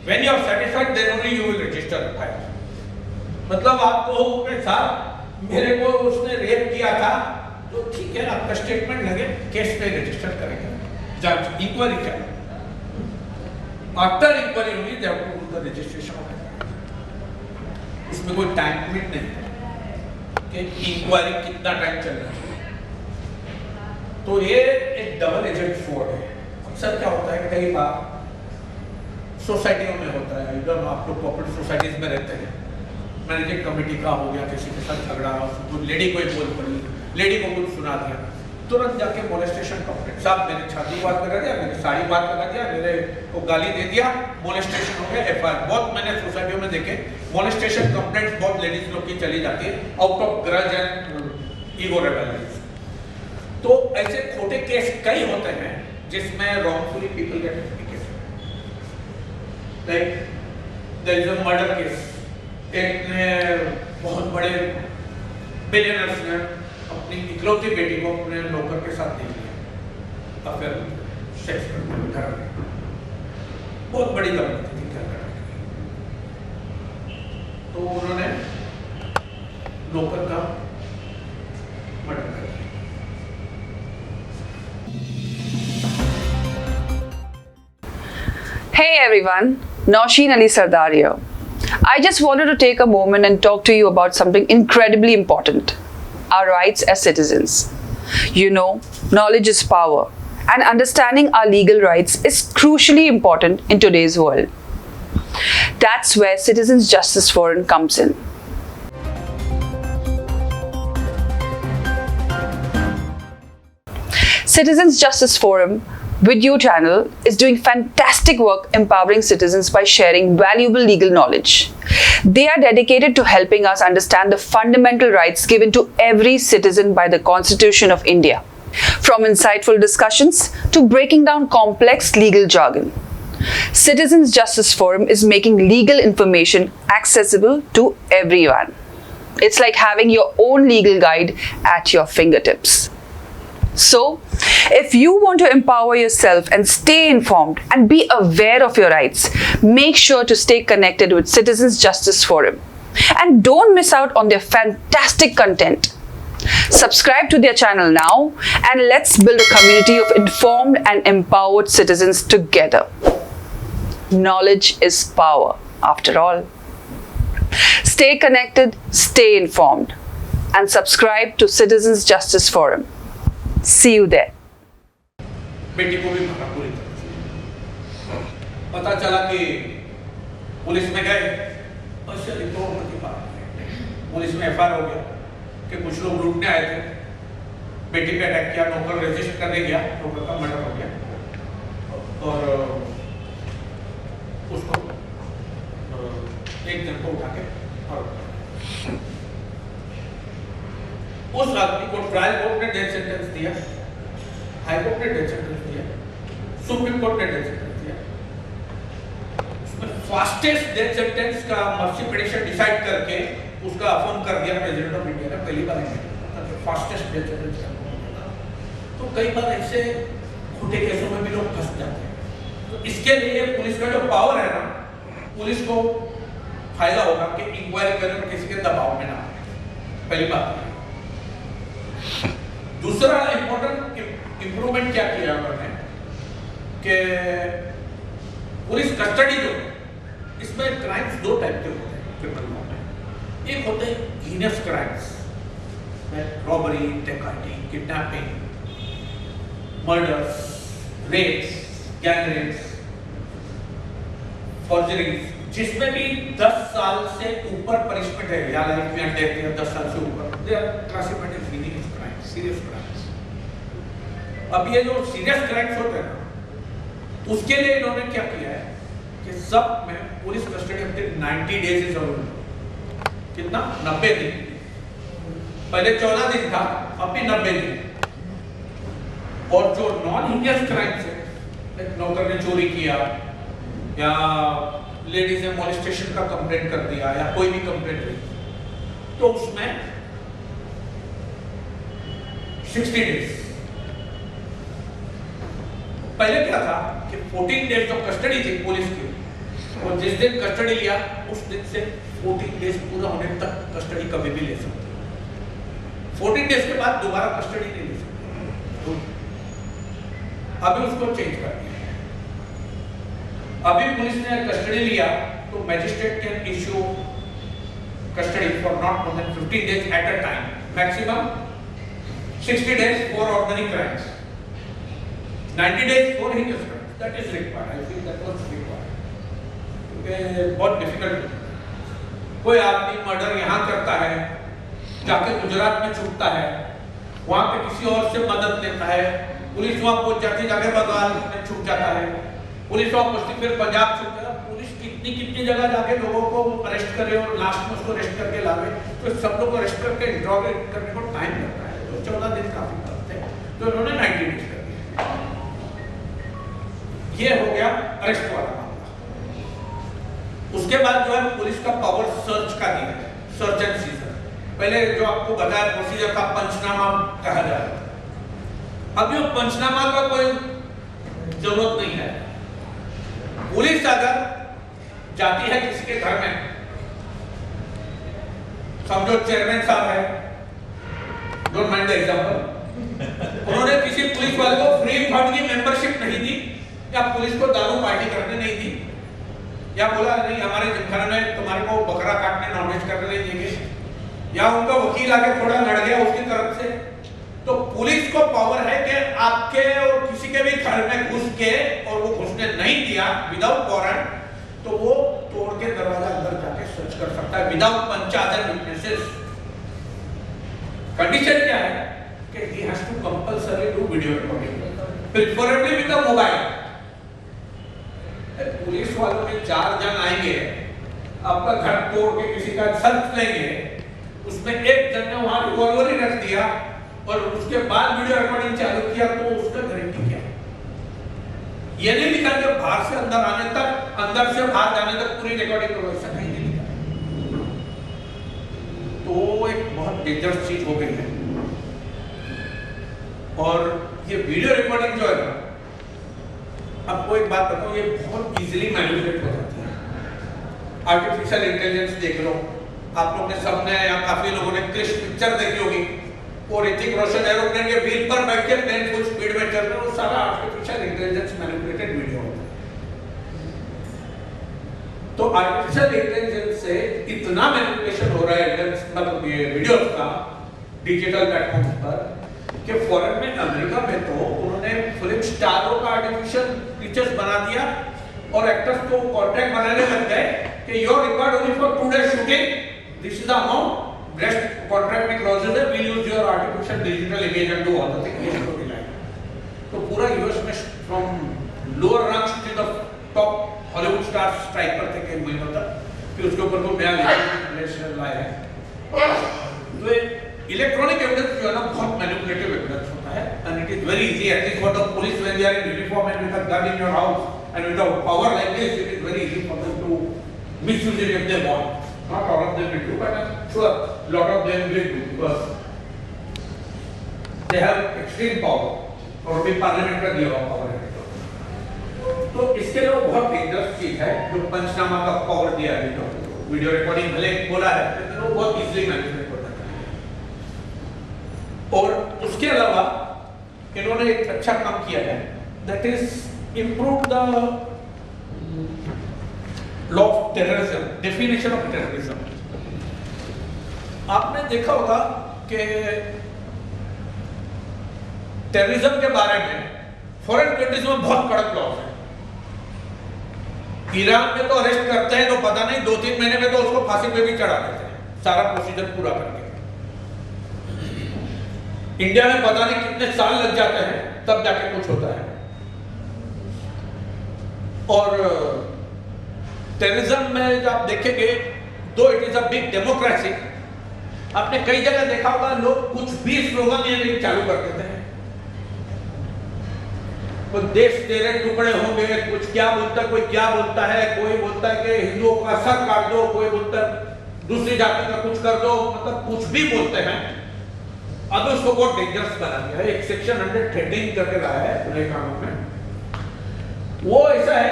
when you are satisfied then only you will register FIR. मतलब आपको के साथ मेरे को उसने रेप किया था तो ठीक है आपका स्टेटमेंट लगे, केस पे रजिस्टर करेंगे, जज इंक्वायरी करें, आफ्टर इंक्वायरी होगी जब उनका रजिस्ट्रेशन होगा। उसमें कोई टाइम लिमिट नहीं है कि इंक्वायरी कितना टाइम चल रहा है। तो ये एक डबल एजेंट फोर्ड है। अक्सर क्या होता है, कई बार सोसाइटियों में होता है, एकदम आप लोग कोऑपरेटिव सोसाइटीज में रहते हैं, मैनेजिंग कमेटी का हो गया, किसी के साथ झगड़ा, उसको लेडी कोई बोल पड़ी, लेडी को कुछ सुना दिया, तुरंत जाके मोलेस्टेशन कंप्लेंट, साहब मेरे छाती बात लगा दिया, मेरी साड़ी बात लगा दिया, मेरे को गाली दे दिया, मोलेस्टेशन हो गया, एफआईआर। बहुत मैंने सोसाइटियों में देखे मोलेस्टेशन कंप्लेंट बहुत लेडीज लोग की चली जाती है out of grudge and ego rebellion. तो ऐसे खोटे केस कई होते हैं जिसमें wrongfully people get, like there is a murder case एक ने बहुत बड़े बिलियनर्स ने अपनी इकलौती बेटी को अपने नौकर के साथ दे दिया, फिर सेक्स करते घर में। बहुत बड़ी दंपति थी क्या करने, तो उन्होंने नौकर का मर्डर कर दिया। Hey everyone, Nausheen Ali Sardar here. I just wanted to take a moment and talk to you about something incredibly important, our rights as citizens. You know, knowledge is power, and understanding our legal rights is crucially important in today's world. That's where Citizens Justice Forum comes in. Citizens Justice Forum video channel is doing fantastic work empowering citizens by sharing valuable legal knowledge. They are dedicated to helping us understand the fundamental rights given to every citizen by the Constitution of India, from insightful discussions to breaking down complex legal jargon. Citizens Justice Forum is making legal information accessible to everyone. It's like having your own legal guide at your fingertips. So, if you want to empower yourself and stay informed and be aware of your rights, make sure to stay connected with Citizens Justice Forum. And don't miss out on their fantastic content. Subscribe to their channel now and let's build a community of informed and empowered citizens together. Knowledge is power, after all. Stay connected, stay informed, and subscribe to Citizens Justice Forum. See you there. बेटी को भी मारा पूरी तरह से। पता चला कि पुलिस में गए, पुलिस में एफआईआर हो गया कि कुछ लोग लूटने आए थे, बेटी पे अटैक किया, नौकर रजिस्टर करने गया, नौकर का मर्डर हो गया और उसको एक जन को उठा के और उस आदमी को ट्रायल कोर्ट ने डेथ सेंटेंस दिया, हाई कोर्ट ने डेथ सेंटेंस दिया, सुप्रीम कोर्ट ने डेथ सेंटेंस दिया। उसमें फास्टेस्ट डेथ सेंटेंस का मर्सी पिटीशन डिसाइड करके उसका अफर्म कर दिया प्रेसिडेंट ऑफ इंडिया ने, पहली बार फास्टेस्ट डेथ सेंटेंस। तो कई बार ऐसे खोटे केसों में भी लोग फंस जाते हैं। तो इसके लिए पुलिस का जो पावर है ना, पुलिस को फायदा होगा कि इंक्वायरी करें और किसी के दबाव में ना आए, पहली बात। दूसरा इंपॉर्टेंट इंप्रूवमेंट क्या किया उन्होंने कि पुलिस कस्टडी जो इसमें क्राइम्स दो टाइप के होते हैं क्रिमिनल लॉ में। एक होते हैं हीनियस क्राइम्स, रॉबरी, डकैती, kidnapping, murders, rapes, gang rapes, forgeries, जिसमें भी 10 साल से ऊपर पनिशमेंट है या लाइफ में डेथ या 10 साल से ऊपर, they are classified as heinous crimes, serious crimes. अब ये जो सीरियस क्राइम्स होते हैं ना, उसके लिए इन्होंने क्या किया है कि सब में police custody up to 90 days is available. कितना? 90 दिन। पहले 14 दिन था, अब भी 90 दिन। और जो नॉन हीनियस क्राइम्स है, नौकर ने चोरी किया या लेडीज ने मॉलेस्टेशन का कंप्लेंट कर दिया या कोई भी कंप्लेंट हुई, तो उसमें 60 डेज। पहले क्या था कि 14 डेज जो कस्टडी थी पुलिस की, और जिस दिन कस्टडी लिया उस दिन से 14 डेज पूरा होने तक कस्टडी कभी भी ले सकते। 14 डेज के बाद दोबारा कस्टडी नहीं ले सकते। तो अभी उसको चेंज कर दिया। अभी पुलिस ने कस्टडी लिया तो magistrate can issue custody for not more than 15 days at a time, maximum 60 days for ordinary crimes, 90 days for heinous crimes. That is required, I feel that was required, क्योंकि बहुत difficult. कोई आदमी murder यहाँ करता है, जाके गुजरात में छुपता है, वहां पे किसी और से मदद लेता है, पुलिस वहां पहुंच जाती है, जाके बंगाल में छुप जाता है, पुलिस वहां पहुंचती फिर पंजाब छुपता है। पुलिस कितनी जगह जाके लोगों को अरेस्ट करे और लास्ट में उसको अरेस्ट करके लावे, तो सब लोग अरेस्ट करके इंट्रोगेट करने को टाइम लगता है। तो 14 दिन काफी लगते हैं, तो इन्होंने 90 डेज कर दिया। ये हो गया अरेस्ट वाला मामला। उसके बाद जो है पुलिस का पावर सर्च का दिया है, सर्च एंड सीजर। पहले जो आपको बताया प्रोसीजर का पंचनामा कहा जा रहा था, अभी वो पंचनामा का कोई जरूरत नहीं है। पुलिस अगर जाती है किसी के घर में, समझो चेयरमैन साहब है, डोंट माइंड द एग्जांपल, उन्होंने किसी पुलिस वाले को फ्री फंड की मेंबरशिप नहीं दी, या पुलिस को दारू पार्टी करने नहीं दी, या बोला नहीं हमारे घर में तुम्हारे को बकरा काटने नॉनवेज करने नहीं देंगे, या उनका वकील आके थोड़ा लड़ गया उसकी तरफ से, तो पुलिस को पावर है कि आपके और किसी के भी घर में घुस के, और वो घुसने नहीं दिया विदाउट वारंट, तो वो तोड़ के दरवाजा अंदर जाके सर्च कर सकता है विदाउट पंचायत विटनेसेस। कंडीशन क्या है कि he has to compulsory do video recording, preferably with a mobile। Police वालों के 4 जन आएंगे, आपका घर तोड़ के किसी का सर्च लेंगे, उसमें एक जन ने वहां रिवॉल्वर ही रख दिया और उसके बाद वीडियो रिकॉर्डिंग चालू किया, तो उसका गारंटी क्या है? ये नहीं लिखा कि बाहर से अंदर आने तक, अंदर से बाहर जाने तक पूरी रिकॉर्डिंग करो, ऐसा कहीं नहीं लिखा। तो एक बहुत डेंजरस चीज हो गई है। और ये वीडियो रिकॉर्डिंग जो है ना, आपको एक बात बताऊं, ये बहुत इजीली मैनिपुलेट हो जाती है। आर्टिफिशियल इंटेलिजेंस देख लो, आप लोग ने सबने या काफी लोगों ने क्रिश पिक्चर देखी होगी, और ऋतिक रोशन एरोप्लेन के व्हील पर बैठ के प्लेन फुल स्पीड में चल रहे हैं, वो सारा आर्टिफिशियल इंटेलिजेंस मैनिपुलेटेड वीडियो होता है। तो आर्टिफिशियल इंटेलिजेंस से इतना मैनिपुलेशन हो रहा है मतलब ये वीडियोस का डिजिटल प्लेटफॉर्म पर, कि फॉरेन में, अमेरिका में तो उन्होंने फिल्म स्टारों का आर्टिफिशियल फीचर्स बना दिया और एक्टर्स को कॉन्ट्रैक्ट बनाने लग गए कि your required only for 2 days shooting, this is the amount, rest contract में क्लॉजेस है, we'll use your artificial digital image and do all the things ये स्टोरी लाइन। तो पूरा यूएस में from lower rungs to the top Hollywood stars strike पर थे कई महीनों तक कि उसके ऊपर कोई बयान लाए हैं। तो इलेक्ट्रॉनिक एविडेंस जो है ना, बहुत मैनिपुलेटिव एविडेंस होता है, and it is very easy at least for the police when they are in uniform and with a gun in your house and with a power like this, it is very easy for them to misuse it if they want. Not all of them will do, but I'm sure lot of them will do because they have extreme power और भी parliament का दिया हुआ power है। तो इसके लिए बहुत डेंजरस चीज है जो पंचनामा का पावर दिया है, जो वीडियो रिकॉर्डिंग भले बोला है लेकिन वो बहुत इजीली मैनिपुलेट होता है। और उसके अलावा इन्होंने एक अच्छा काम किया है, that is improve the law of terrorism, definition of terrorism. आपने देखा होगा कि टेररिज्म के बारे में फॉरेन कंट्रीज में बहुत कड़क लॉ है। ईरान में तो अरेस्ट करते हैं तो पता नहीं 2-3 महीने में तो उसको फांसी पे भी चढ़ा देते हैं, सारा प्रोसीजर पूरा करके। इंडिया में पता नहीं कितने साल लग जाते हैं तब जाके कुछ होता है। और टेररिज्म में जब आप देखेंगे, दो it is a big democracy, आपने कई जगह देखा होगा लोग कुछ भी स्लोगन ये चालू कर देते हैं, तो देश तेरे टुकड़े होंगे, कुछ क्या बोलता है, कोई क्या बोलता है, कोई बोलता है कि हिंदुओं का सर काट दो, कोई बोलता है दूसरी जाति का कुछ कर दो, मतलब कुछ भी बोलते हैं। अब उसको बहुत डेंजरस बना दिया है, एक सेक्शन 113 करके लाया है नए कानून में। वो ऐसा है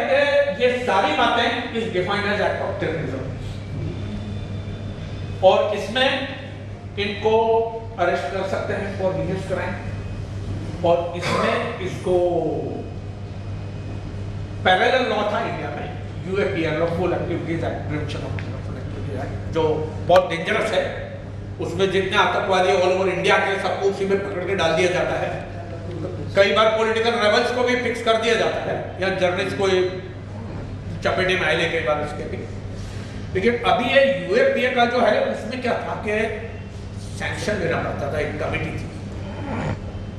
कि ये सारी बातें is defined as act of terrorism, और इसमें इनको अरेस्ट कर सकते हैं फॉर हीनियस क्राइम, और इसमें इसको पैरेलल लॉ था इंडिया में, UAPA lawful activities act, prevention of lawful activities act, जो बहुत डेंजरस है। उसमें जितने आतंकवादी ऑल ओवर इंडिया के सबको उसी में पकड़ के डाल दिया जाता है। कई बार पॉलिटिकल रेबल्स को भी फिक्स कर दिया जाता है, या जर्नलिस्ट को चपेटे में आए कई बार इसके भी। लेकिन अभी ये यूएपीए का जो है उसमें क्या था कि सैंक्शन देना पड़ता था, एक कमेटी थी,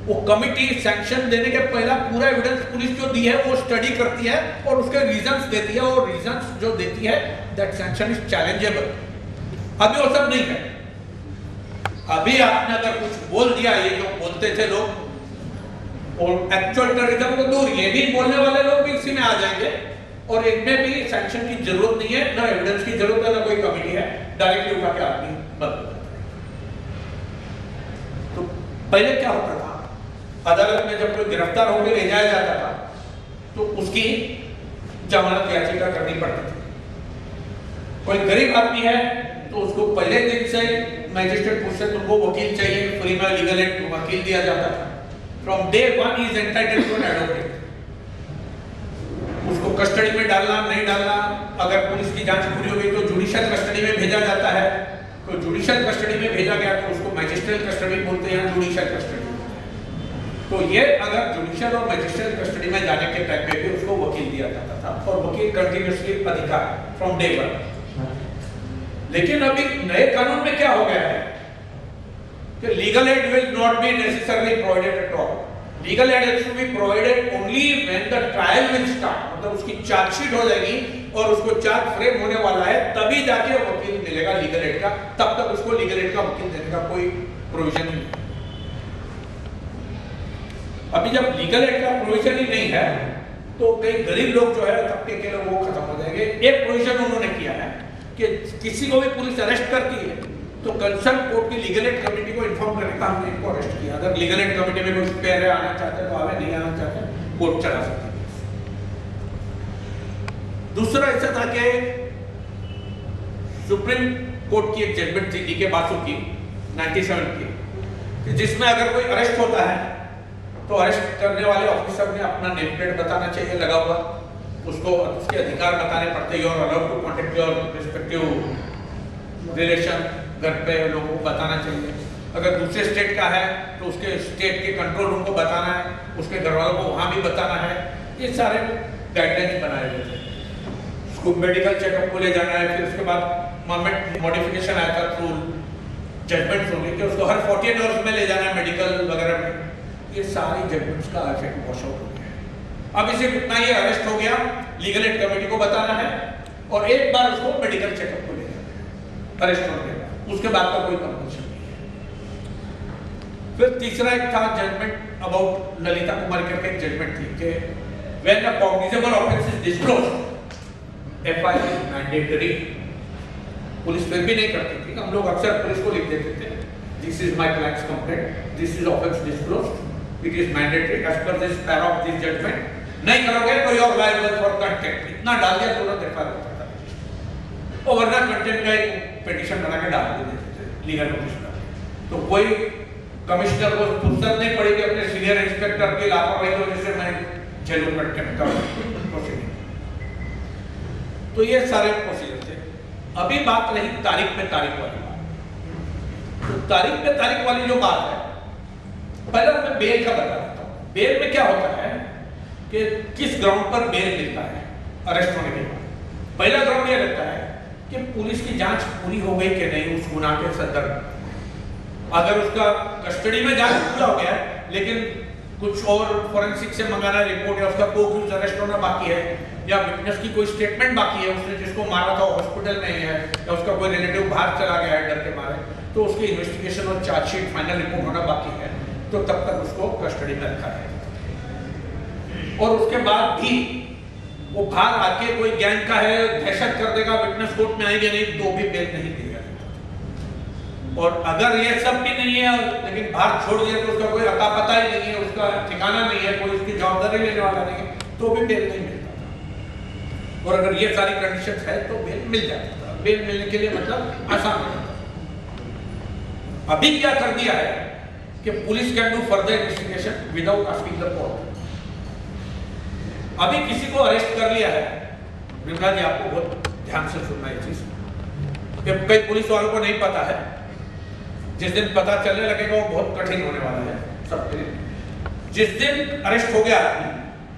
वो कमेटी सैंक्शन देने के पहला पूरा एविडेंस पुलिस जो दी है वो स्टडी करती है और उसके रीजंस देती है, और रीजंस जो देती है दैट सैंक्शन इज चैलेंजेबल। अभी वो सब नहीं है। अभी आपने अगर कुछ बोल दिया, ये जो बोलते थे लोग, और एक्चुअल टेररिज्म को दूर, ये भी बोलने वाले लोग भी इसी में आ जाएंगे, और इनमें भी सैंक्शन की जरूरत नहीं है, ना एविडेंस की जरूरत है, ना कोई कमिटी है, डायरेक्टली उठा के आदमी बंद हो जाता है। तो पहले क्या होता था, अदालत में जब कोई गिरफ्तार होकर ले जाया जाता था तो उसकी जमानत याचिका करनी पड़ती थी। कोई गरीब आदमी है तो उसको पहले दिन से मैजिस्ट्रेट पूछते तुमको वकील चाहिए, फ्री में लीगल एड वकील दिया जाता था। From day one he is entitled to an advocate. उसको कस्टडी में डालना नहीं डालना, अगर पुलिस की जांच पूरी हो गई तो जुडिशियल कस्टडी में भेजा जाता है, तो जुडिशियल कस्टडी में भेजा गया तो उसको मैजिस्ट्रियल कस्टडी बोलते हैं, जुडिशियल कस्टडी। तो ये अगर जुडिशियल और मैजिस्ट्रियल कस्टडी में जाने के टाइम पे भी उसको वकील दिया जाता था, और वकील कंटिन्यूअसली अधिकार फ्रॉम डे वन। लेकिन अभी नए कानून में क्या हो गया है कि legal aid will not be necessarily provided at all. Legal aid should be provided only when the trial will start, मतलब उसकी चार्जशीट हो जाएगी और उसको चार्ज फ्रेम होने वाला है, तभी जाके वकील मिलेगा लीगल एड का। तब तक उसको लीगल एड का वकील देने का कोई प्रोविजन नहीं है। अभी जब लीगल एड का प्रोविजन ही नहीं है तो कई गरीब लोग जो है तबके के लोग वो खत्म हो जाएंगे। एक प्रोविजन उन्होंने किया है कि किसी को भी पुलिस अरेस्ट करती है तो कंसर्न कोर्ट की लीगल एड कमेटी को इन्फॉर्म करने का हमने इनको अरेस्ट किया। अगर लीगल एड कमेटी में कोई पेयर आना चाहते हैं तो आवे, नहीं आना चाहते कोर्ट चला सकते हैं। दूसरा ऐसा था कि सुप्रीम कोर्ट की एक जजमेंट थी डीके बासु की 97 की, कि जिसमें अगर कोई अरेस्ट होता है तो अरेस्ट करने वाले ऑफिसर ने अपना नेम प्लेट बताना चाहिए लगा हुआ, उसको उसके अधिकार बताने पड़ते, you are allowed to contact your respective relation, घर पे लोगों को बताना चाहिए। अगर दूसरे स्टेट का है तो उसके स्टेट के कंट्रोल रूम को बताना है, उसके घर वालों को वहाँ भी बताना है। ये सारे गाइडलाइंस बनाए गए थे। उसको मेडिकल चेकअप को ले जाना है, फिर उसके बाद मॉडिफिकेशन आया था थ्रू जजमेंट हो गई कि उसको हर 48 आवर्स में ले जाना है मेडिकल वगैरह में। ये सारी जजमेंट्स का इफेक्ट वॉश आउट हो गया। अब इसे इतना ही अरेस्ट हो गया, लीगल एड कमेटी को बताना है और एक बार उसको मेडिकल चेकअप को ले जाना है अरेस्ट होने के बाद, उसके बाद का कोई कंपल्शन नहीं है। फिर तीसरा एक था जजमेंट अबाउट ललिता कुमार करके एक जजमेंट थी कि when a cognizable offence is disclosed FIR is mandatory. Police फिर भी नहीं करती थी, हम लोग अक्सर पुलिस को लिख देते थे this is my client's complaint, this is offence disclosed, it is mandatory as per this para of this judgment. नहीं करोगे तो you are liable for contempt. इतना डाल दिया तुरंत एफआईआर होता था, और वरना कंटेम्प्ट का एक पिटीशन बना के डाल देते थे लीगल नोटिस पर। तो कोई कमिश्नर को फुर्सत नहीं पड़ी कि अपने सीनियर इंस्पेक्टर की लापरवाही की वजह से मैं जेल में कंटेम्प्ट का प्रोसीडिंग। तो ये सारे प्रोसीजर थे। अभी बात रही तारीख पे तारीख वाली बात। तो तारीख पे तारीख वाली जो बात है, पहले मैं बेल का बता देता हूँ। बेल में क्या होता है कि किस ग्राउंड पर बेल मिलता है अरेस्ट होने के बाद। पहला ग्राउंड यह रहता है कि पुलिस की जांच पूरी हो गई कि नहीं उस गुनाह के संदर्भ में। अगर उसका कस्टडी में जांच पूरा हो गया है लेकिन कुछ और फोरेंसिक से मंगाना रिपोर्ट, या उसका कोई अरेस्ट होना बाकी है, या विटनेस की कोई स्टेटमेंट बाकी है, उसने जिसको मारा था हॉस्पिटल में ही है, या उसका कोई रिलेटिव बाहर चला गया है डर के मारे, तो उसकी इन्वेस्टिगेशन और चार्जशीट फाइनल रिपोर्ट होना बाकी है, तो तब तक उसको कस्टडी में रखा है। और उसके बाद भी वो बाहर आके कोई गैंग का है, दहशत कर देगा, विटनेस कोर्ट में आएंगे नहीं, तो भी बेल नहीं दिया। और अगर ये सब भी नहीं है लेकिन बाहर छोड़ दिया तो उसका कोई अता पता ही नहीं है, उसका ठिकाना नहीं है, कोई उसकी जवाबदारी लेने वाला नहीं है, तो भी बेल नहीं मिलता था। और अगर ये सारी कंडीशंस है तो बेल मिल जाता था। बेल मिलने के लिए मतलब आसान हो जाता था। अभी क्या कर दिया है कि police can do further investigation without asking the court. अभी किसी को अरेस्ट कर लिया है, विमला जी आपको बहुत ध्यान से सुनना है चीज, कई पुलिस वालों को नहीं पता है, जिस दिन पता चलने लगेगा वो बहुत कठिन होने वाला है सबके लिए। जिस दिन अरेस्ट हो गया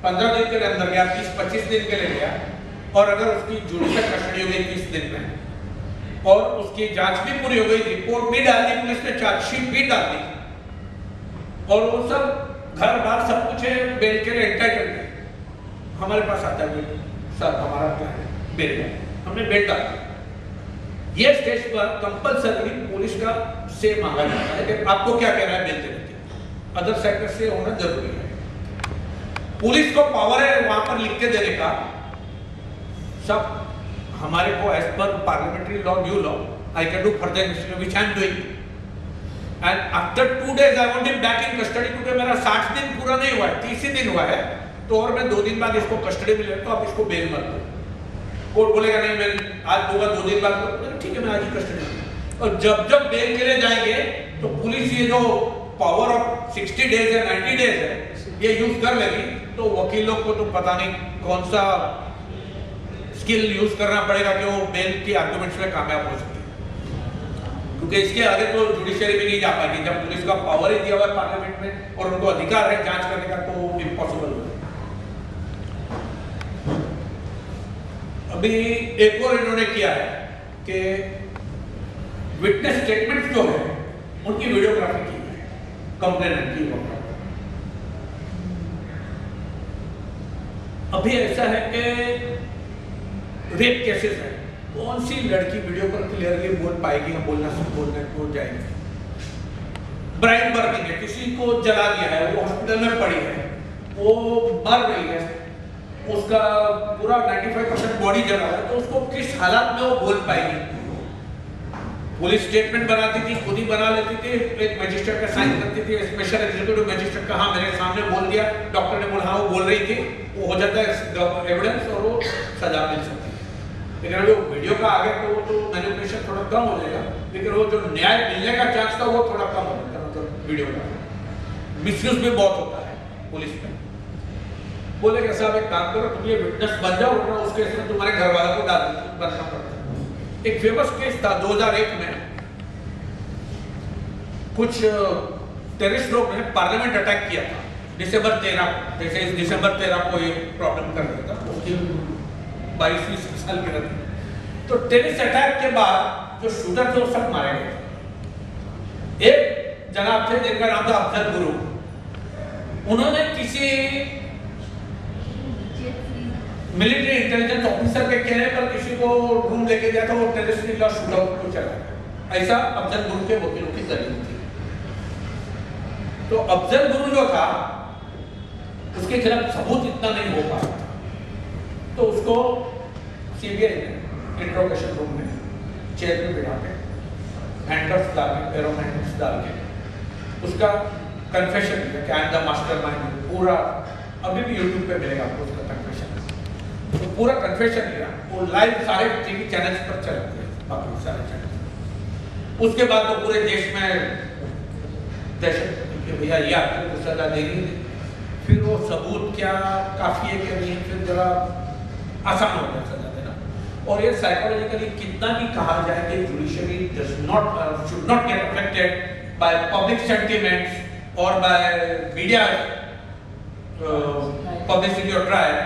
15 दिन के अंदर गया, 20-25 दिन के लिए गया, और अगर उसकी जुडिशियल कस्टडी हो गई 30 दिन में, और उसकी जांच भी पूरी हो गई, रिपोर्ट भी डाल दी पुलिस ने, चार्जशीट भी डाल दी, और वो सब घर बार सब कुछ है, बेल के लिए एंटाइटल्ड है। हमारे पास आता है सर हमारा क्या है बेल है, हमने बेल डाल दी। ये स्टेज पर कंपल्सरी पुलिस का से मांगा जाता है कि आपको क्या कहना है बेल देने के। अदर सेक्टर से होना जरूरी है। पुलिस को पावर है वहां पर लिख के देने का सब हमारे को as per parliamentary law, new law, I can do further investigation which I am doing, and after 2 days I want him back in custody, क्योंकि मेरा 60 दिन पूरा नहीं हुआ है, 30 ही दिन हुआ है, तो और मैं 2 दिन बाद इसको कस्टडी में लेता हूं, आप इसको बेल मत दो। कोर्ट बोलेगा नहीं मैं आज दूंगा, 2 दिन बाद, ठीक है मैं आज ही कस्टडी में। और जब जब बेल के लिए जाएंगे तो पुलिस ये जो पावर ऑफ 60 days या 90 days है ये यूज कर लेगी, तो वकीलों को तो पता नहीं कौन सा स्किल यूज करना पड़ेगा कि वो बेल की आर्गुमेंट्स में कामयाब हो सके, क्योंकि इसके आगे तो जुडिशरी भी नहीं जा पाएगी। जब पुलिस का पावर ही दिया हुआ है पार्लियामेंट में और उनको अधिकार है जांच करने का, तो इम्पॉसिबल हो। अभी एक और इन्होंने किया है कि विटनेस स्टेटमेंट जो है उनकी वीडियोग्राफी की है कंप्लेनेंट की वक्त। अभी ऐसा है कि रेप केसेस है, कौन सी लड़की वीडियो पर क्लियरली बोल पाएगी, हम बोलने को जाएंगे। ब्राइड बर्निंग है, किसी को जला दिया है, वो हॉस्पिटल में पड़ी है, वो मर रही है, उसका पूरा 95% बॉडी जला है, तो उसको किस हालात में वो बोल पाएगी। पुलिस स्टेटमेंट बनाती थी, खुद ही बना लेती थी, एक मजिस्ट्रेट का साइन करती थी, स्पेशल एग्जीक्यूटिव मजिस्ट्रेट का, हाँ मेरे सामने बोल दिया, डॉक्टर ने बोला हाँ वो बोल रही थी, वो हो जाता है एविडेंस और वो सजा मिल सकती है। लेकिन अगर वो वीडियो का आगे तो मैनिपुलेशन थोड़ा कम हो जाएगा, लेकिन वो जो न्याय मिलने का चांस था वो थोड़ा कम हो जाता है। मतलब वीडियो का मिसयूज भी बहुत होता है पुलिस में। बोले कि साहब एक काम करो, तुम ये विटनेस बन जाओ, उस केस में तुम्हारे घर वालों को बनना पड़ता है। एक फेमस केस था 2001 में, कुछ टेररिस्ट लोग ने पार्लियामेंट अटैक किया था दिसंबर 13 को, जैसे इस दिसंबर 13 को ये प्रॉब्लम कर रहा था, उसकी 22-20 साल की रहती। तो टेररिस्ट अटैक के बाद जो शूटर थे वो सब मारे गए। एक जनाब थे जिनका नाम था अफजल गुरु, उन्होंने किसी मिलिट्री इंटेलिजेंस ऑफिसर के कहने पर किसी को रूम लेके गया था, वो टेररिस्ट का शूटआउट को चला। ऐसा अफजल गुरु के वकीलों की दलील थी। तो अफजल गुरु जो था उसके खिलाफ सबूत इतना नहीं हो पाया, तो उसको सीबीआई ने इंट्रोगेशन रूम में चेयर पे बिठा के हैंडकफ्स डाल के, पैरों में हैंडकफ्स डाल के उसका कन्फेशन किया कि आई एम द मास्टरमाइंड। पूरा अभी भी यूट्यूब पे मिलेगा आपको उसका कन्फेशन। तो पूरा कन्फेशन लिया, वो लाइव सारे टीवी चैनल्स पर चल गए, बाकी सारे चैनल। उसके बाद तो पूरे देश में दहशत कि भैया ये आपको सजा देगी, फिर वो सबूत क्या काफी है कि नहीं, फिर जरा आसान हो गया सजा देना। और ये साइकोलॉजिकली कितना भी कहा जाए कि judiciary should not get affected by public sentiments और by media publicity or trial,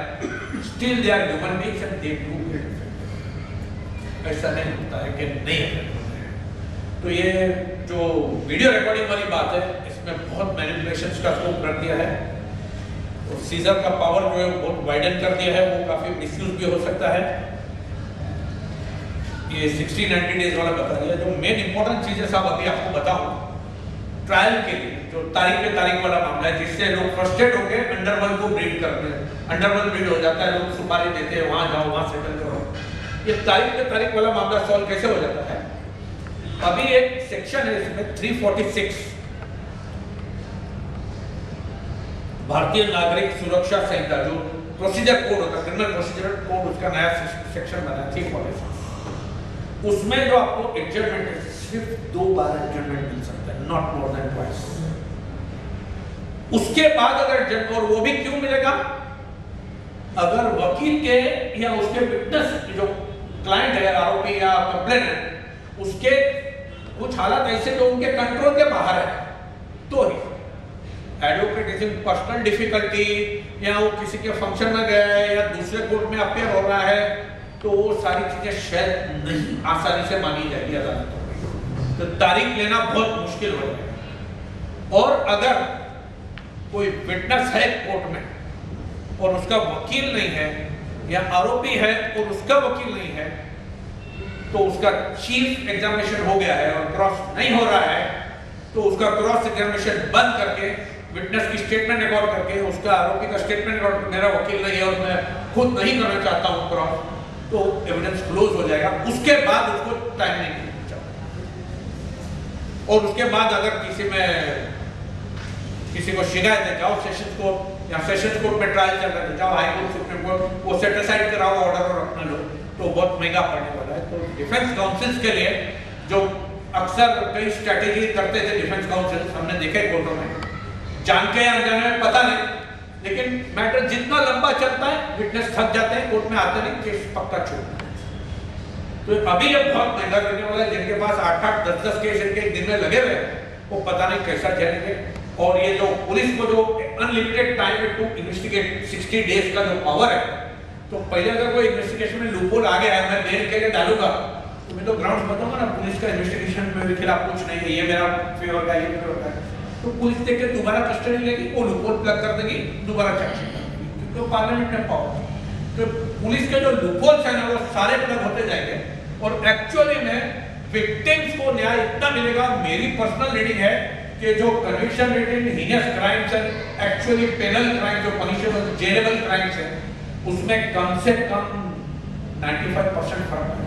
still they are human beings and they do get affected. ऐसा नहीं होता है कि नहीं affect होते हैं। तो ये जो वीडियो रिकॉर्डिंग वाली बात है, इसमें बहुत मैनिपुलेशंस का स्कोप रख दिया है, और सीजर का पावर जो है बहुत वाइडन कर दिया है, वो काफी मिसयूज भी हो सकता है। ये 60-90 डेज वाला बता दिया। जो मेन इंपॉर्टेंट चीजें साहब अभी आपको बताऊं, ट्रायल के लिए जो तारीख पे तारीख वाला मामला है, जिससे लोग फ्रस्ट्रेट होकर अंडरवर्ल्ड को ब्रीड करते हैं, अंडरवर्ल्ड ब्रीड हो जाता है, लोग सुपारी देते हैं वहां जाओ वहां सेटल करो। ये तारीख पे तारीख वाला मामला सॉल्व कैसे हो जाता है? अभी एक सेक्शन है इसमें 346 भारतीय नागरिक सुरक्षा संहिता, जो प्रोसीजर कोड होता है, क्रिमिनल प्रोसीजर कोड, उसका नया सेक्शन बना 346। उसमें जो आपको एडजमेंट है, सिर्फ 2 बार एडजमेंट मिल सकता है, नॉट मोर देन ट्वाइस। उसके बाद अगर और वो भी क्यों मिलेगा? अगर वकील के या उसके विटनेस जो क्लाइंट है, आरोपी या कंप्लेनेंट, उसके कुछ हालात ऐसे जो उनके कंट्रोल के बाहर है, तो ही advocate is in personal difficulty, या वो किसी के फंक्शन में गया है या दूसरे कोर्ट में अपेयर हो रहा है, तो वो सारी चीजें शायद नहीं आसानी से मानी जाएगी अदालतों में, तो तारीख लेना बहुत मुश्किल हो जाएगा। और अगर कोई विटनेस है कोर्ट में और उसका वकील नहीं है, या आरोपी है और उसका वकील नहीं है, तो उसका चीफ एग्जामिनेशन हो गया है और क्रॉस नहीं हो रहा है, तो उसका क्रॉस एग्जामिनेशन बंद करके विटनेस की स्टेटमेंट रिकॉर्ड करके, उसका आरोपी का स्टेटमेंट रिकॉर्ड, मेरा वकील नहीं है और मैं खुद नहीं करना चाहता हूँ क्रॉस, तो एविडेंस क्लोज हो जाएगा, उसके बाद उसको टाइम नहीं मिलेगा। और उसके बाद अगर किसी को शिकायत है, जाओ सेशंस कोर्ट या सेशंस कोर्ट में ट्रायल चल रहा है, जाओ हाई कोर्ट, सुप्रीम कोर्ट, वो सेट असाइड कराओ ऑर्डर और अपना लो, तो बहुत महंगा पड़ने वाला है। तो डिफेंस काउंसिल्स के लिए जो अक्सर कई स्ट्रेटेजी करते थे डिफेंस काउंसिल, हमने देखे कोर्टों में, जान के या अनजाने में पता नहीं, लेकिन मैटर जितना लंबा चलता है विटनेस थक जाते हैं, कोर्ट में आते नहीं, केस पक्का छूटता है। तो अभी ये बहुत महंगा करने वाला है। जिनके पास 8-8, 10-10 केस इनके एक दिन में लगे हुए वो पता नहीं कैसा झेलेंगे। और ये जो पुलिस को जो unlimited time to investigate 60 days का जो पावर है, तो पहले अगर कोई इन्वेस्टिगेशन में लूपहोल आ गया है, मैं बेल के लिए डालूंगा तो मैं तो ग्राउंड्स बताऊंगा ना, पुलिस का इन्वेस्टिगेशन मेरे खिलाफ कुछ नहीं है, ये मेरा फेवर का, ये फेवर का, तो पुलिस देख के दोबारा कस्टडी लेगी, वो लूपहोल प्लग कर देगी, दोबारा चार्जशीट कर देगी, क्योंकि पार्लियामेंट में पावर। तो पुलिस के जो लूपहोल्स हैं ना वो सारे प्लग होते जाएंगे और एक्चुअली में विक्टिम्स को न्याय इतना मिलेगा। मेरी पर्सनल रीडिंग है कि जो conviction rate in heinous crimes है, एक्चुअली पेनल क्राइम जो पनिशेबल जेलेबल क्राइम्स है, उसमें कम से कम 95% फर्क है।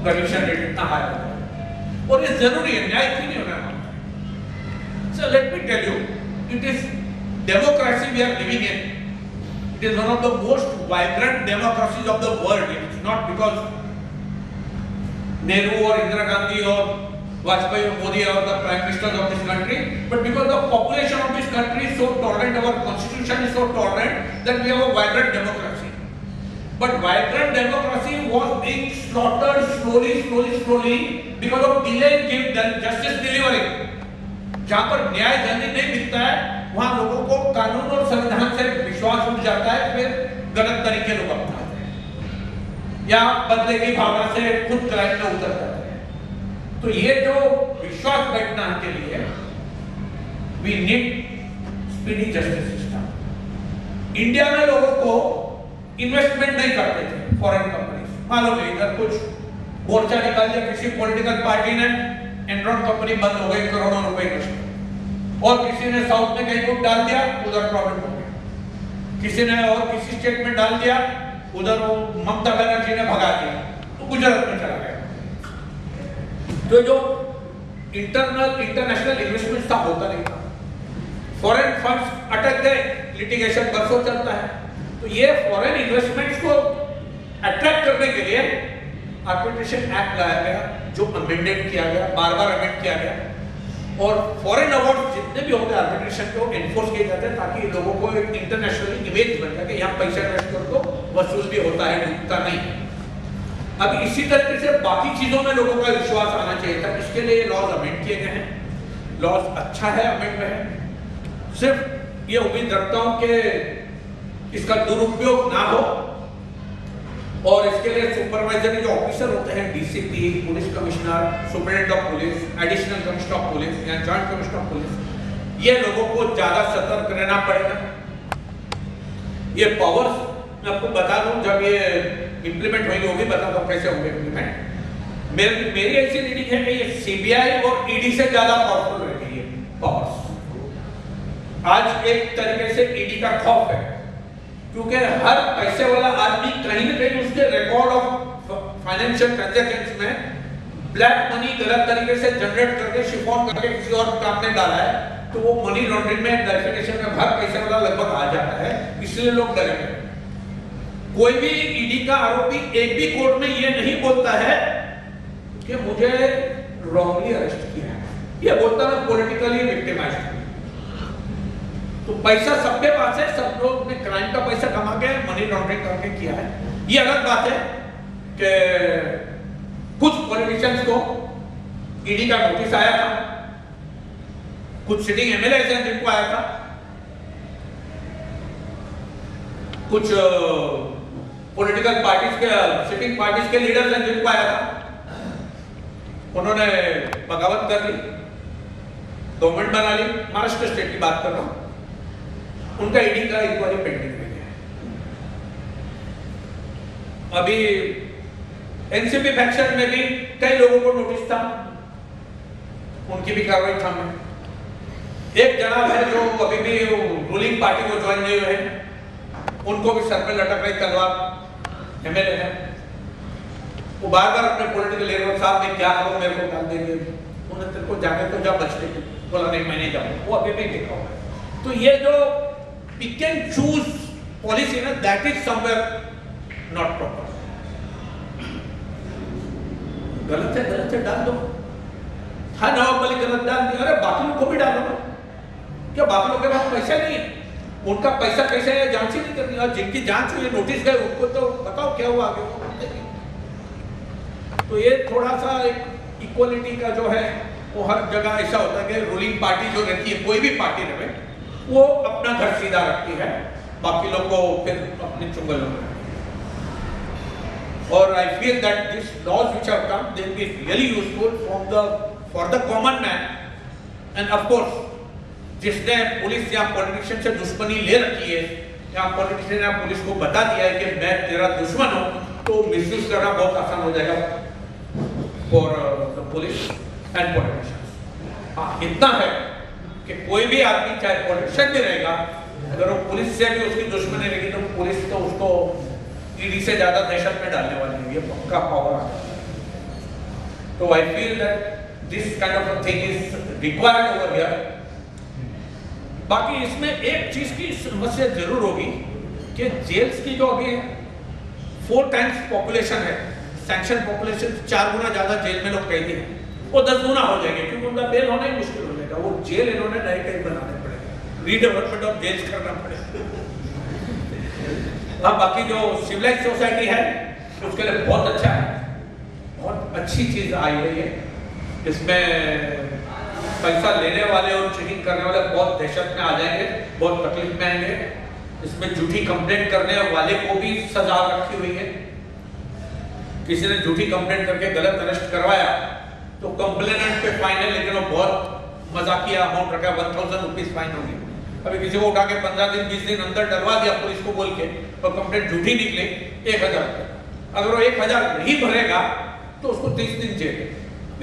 कन्विक्शन रेट इतना हाई है और ये जरूरी है, न्याय क्यों नहीं होना। So let me tell you, it is democracy we are living in. It is one of the most vibrant democracies of the world. It's not because Nehru or Indira Gandhi or Vajpayee or Modi are the prime ministers of this country, but because the population of this country is so tolerant, our constitution is so tolerant that we have a vibrant democracy. But vibrant democracy was being slaughtered slowly because of delay in justice delivery. जहां पर न्याय जल्दी नहीं मिलता है वहां लोगों को कानून और संविधान से विश्वास उठ जाता है, फिर गलत तरीके लोग अपनाते हैं या बदले की भावना से खुद क्राइम में उतर जाते हैं। तो ये जो विश्वास बैठना के लिए we need speedy justice system. India में लोगों को इन्वेस्टमेंट नहीं करते थे फॉरेन कंपनीज, मालूम है इधर कुछ मोर्चा निकाल दिया किसी पॉलिटिकल पार्टी ने, एनरॉन कंपनी बंद हो गई, करोड़ों रुपए इन्वेस्ट, और किसी ने साउथ में कहीं कुछ डाल दिया, उधर प्रॉब्लम हो गया, किसी ने और किसी स्टेट में डाल दिया, उधर वो ममता बनर्जी ने भगा दिया, तो गुजरात में चला गया। तो जो इंटरनेशनल इन्वेस्टमेंट था होता नहीं था, फॉरेन फंड्स अटक गए, लिटिगेशन बरसों चलता है। तो ये फॉरेन इन्वेस्टमेंट्स को अट्रैक्ट करने के लिए आर्बिट्रेशन एक्ट लाया गया, जो अमेंडेड किया गया, बार-बार अमेंड किया गया, और फॉरेन अवार्ड जितने भी होते हैं आर्बिट्रेशन को एनफोर्स किए जाते हैं ताकि लोगों को एक इंटरनेशनल इमेज बन जाए कि यहाँ पैसा इन्वेस्ट करो तो वसूल भी होता है, डूबता नहीं। अब इसी तरीके से बाकी चीजों में लोगों का विश्वास आना चाहिए था, इसके लिए लॉज अमेंड किए गए हैं। लॉज अच्छा है, अमेंड में है। सिर्फ ये उम्मीद रखता हूं कि इसका दुरुपयोग ना हो और इसके लिए सुपरवाइजरी जो ऑफिसर होते हैं, DCP, police commissioner, superintendent of police, additional commissioner of police या जॉइंट कमिश्नर ऑफ पुलिस, ये लोगों को ज्यादा सतर्क रहना पड़ेगा। ये पावर्स मैं आपको बता दूं, जब ये इंप्लीमेंट होंगे वो भी बता दूं कैसे होंगे इंप्लीमेंट। मेरी ऐसी रीडिंग है कि ये सीबीआई और ईडी से ज्यादा पावरफुल रहेगी ये पावर्स। आज एक तरीके से ईडी का खौफ है, क्योंकि हर पैसे वाला आदमी कहीं न कहीं उसके रिकॉर्ड ऑफ फाइनेंशियल ट्रांजैक्शंस में ब्लैक मनी गलत तरीके से जनरेट करके शिफॉन करके किसी और काम में डाला है, तो वो मनी लॉन्ड्रिंग में वेरिफिकेशन में हर पैसे वाला लगभग आ जाता है, इसलिए लोग डरेंगे। कोई भी ईडी का आरोपी एक भी कोर्ट में ये नहीं बोलता है कि मुझे रॉन्गली अरेस्ट किया है, ये बोलता है पॉलिटिकली विक्टिमाइज्ड। तो पैसा सबके पास है, सब लोग ने क्राइम का पैसा कमा के मनी लॉन्ड्रिंग करके किया है। ये अलग बात है कि कुछ पॉलिटिशियंस को ईडी का नोटिस आया था, कुछ सिटिंग एमएलए हैं जिनको आया था, कुछ पॉलिटिकल पार्टीज के सिटिंग पार्टीज के लीडर्स हैं जिनको आया था, उन्होंने बगावत कर ली, गवर्नमेंट बना ली। महाराष्ट्र स्टेट की बात कर रहा हूं, उनका ईडी का इंक्वायरी पेंडिंग में है। अभी एनसीपी फैक्शन में भी कई लोगों को नोटिस था, उनकी भी कार्रवाई थामे। एक जनाब है जो अभी भी रूलिंग पार्टी को ज्वाइन नहीं हुए हैं, उनको भी सर पे लटक रही तलवार, एमएलए है, वो बार बार अपने पॉलिटिकल लीडर साहब में क्या करो मेरे को डाल देंगे, उन्हें तेरे को जाने तो जा बचने के, बोला नहीं मैं नहीं जाऊंगा, वो अभी भी टिका हुआ है। तो ये जो पिक एंड चूज पॉलिसी ना, that is somewhere not proper. गलत है डाल दो। हाँ नवाब मलिक गलत डाल दिया, अरे बाकी लोग को भी डालो ना, क्या बाकी लोग के पास पैसा नहीं है? उनका पैसा कैसे है जांच ही नहीं करनी, और जिनकी जांच हुई नोटिस गए उनको तो बताओ क्या हुआ आगे वो देखेंगे। तो ये थोड़ा सा एक इक्वलिटी का जो है वो हर जगह ऐसा होता है कि रूलिंग पार्टी जो रहती है, कोई भी पार्टी रहे, वो अपना घर सीधा रखती है, बाकी लोग को फिर अपनी चुंगल में। और I feel that this laws which have come they will be really useful for the common man. And of course जिसने पुलिस या पॉलिटिशियन से दुश्मनी ले रखी है, या पॉलिटिशियन या पुलिस को बता दिया है कि मैं तेरा दुश्मन हूं, तो मिसयूज करना बहुत आसान हो जाएगा for the police and politicians. हाँ इतना है कि कोई भी आदमी चाहे पॉलिटिशियन भी रहेगा, अगर वो पुलिस से भी उसकी दुश्मनी रहेगी तो पुलिस तो उसको ईडी से ज्यादा दहशत में डालने वाली है, ये पक्का पावर है। तो आई feel that this kind of thing is required over here. बाकी इसमें एक चीज की समस्या जरूर होगी कि जेल्स की जो अभी 4 टाइम्स पॉपुलेशन है, सैंक्शन पॉपुलेशन 4 गुना ज्यादा जेल में लोग कैदी हैं, वो 10 गुना हो जाएंगे, क्योंकि उनका बेल होना ही मुश्किल हो जाएगा। वो जेल इन्होंने नए टाइप बनाने पड़ेगा, रीडेवलपमेंट ऑफ जेल्स करना पड़ेगा। हाँ बाकी जो सिविलाइज सोसाइटी है उसके लिए बहुत अच्छा है, बहुत अच्छी चीज आई है ये। इसमें पैसा लेने वाले और चीटिंग करने वाले बहुत दहशत में आ जाएंगे, बहुत तकलीफ में आएंगे। इसमें झूठी कंप्लेंट करने वाले को भी सजा रखी हुई है। किसी ने झूठी कंप्लेंट करके गलत अरेस्ट करवाया तो कंप्लेनेंट पे फाइन है, लेकिन वो बहुत मजाकिया अमाउंट रखा, 1000 रुपीज फाइन होगी। अभी किसी को उठा के 15 दिन 20 दिन अंदर डरवा दिया पुलिस को बोल के, और कंप्लेंट झूठी निकले 1000 रुपये। अगर वो 1000 नहीं भरेगा तो उसको 30 दिन जेल है।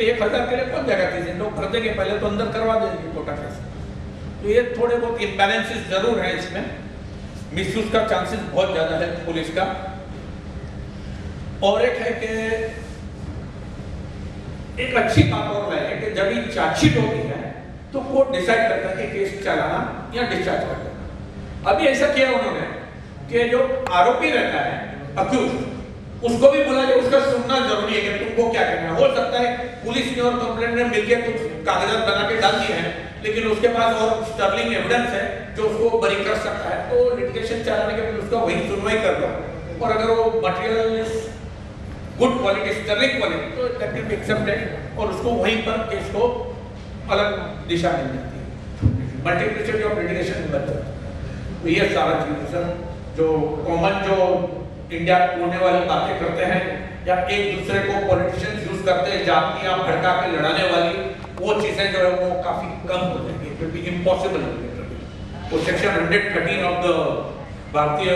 1000 के लिए कौन जाएगा 30 दिन? लोग भर देंगे, पहले तो अंदर करवा देंगे कोटा केस। तो ये थोड़े बहुत इम्बैलेंसेस जरूर है इसमें, मिसयूज का चांसेस बहुत ज्यादा है पुलिस का। और एक है कि एक अच्छी बात और है कि जब ये चार्जशीट होती है तो कोर्ट डिसाइड करता है कि केस चलाना या डिस्चार्ज कर देना। अभी ऐसा किया उन्होंने कि जो आरोपी रहता है, अक्यूज, उसको भी बोला जाए, उसका सुनना जरूरी है कि तुमको क्या करना है। हो सकता है पुलिस ने और कंप्लेंट ने मिलकर कुछ कागजात बना के डाल दिए हैं, लेकिन उसके पास और स्टर्लिंग एविडेंस है जो उसको बरी कर सकता है, तो लिटिगेशन चलाने के बाद उसका वही सुनवाई कर दो। और अगर वो material is good quality, sterling quality, तो दैट कैन बी एक्सेप्टेड और उसको वहीं पर केस को अलग दिशा मिल जाती है, मल्टीप्लिसिटी ऑफ लिटिगेशन बच जाता है। तो ये सारा चीज सर जो कॉमन जो इंडिया होने वाली बातें करते हैं, या एक दूसरे को पॉलिटिशियंस यूज करते हैं जातियां भड़का के लड़ाने वाली, वो चीजें जो है वो काफी कम हो जाएंगी, इट विल बी इम्पॉसिबल। वो सेक्शन 113 ऑफ द भारतीय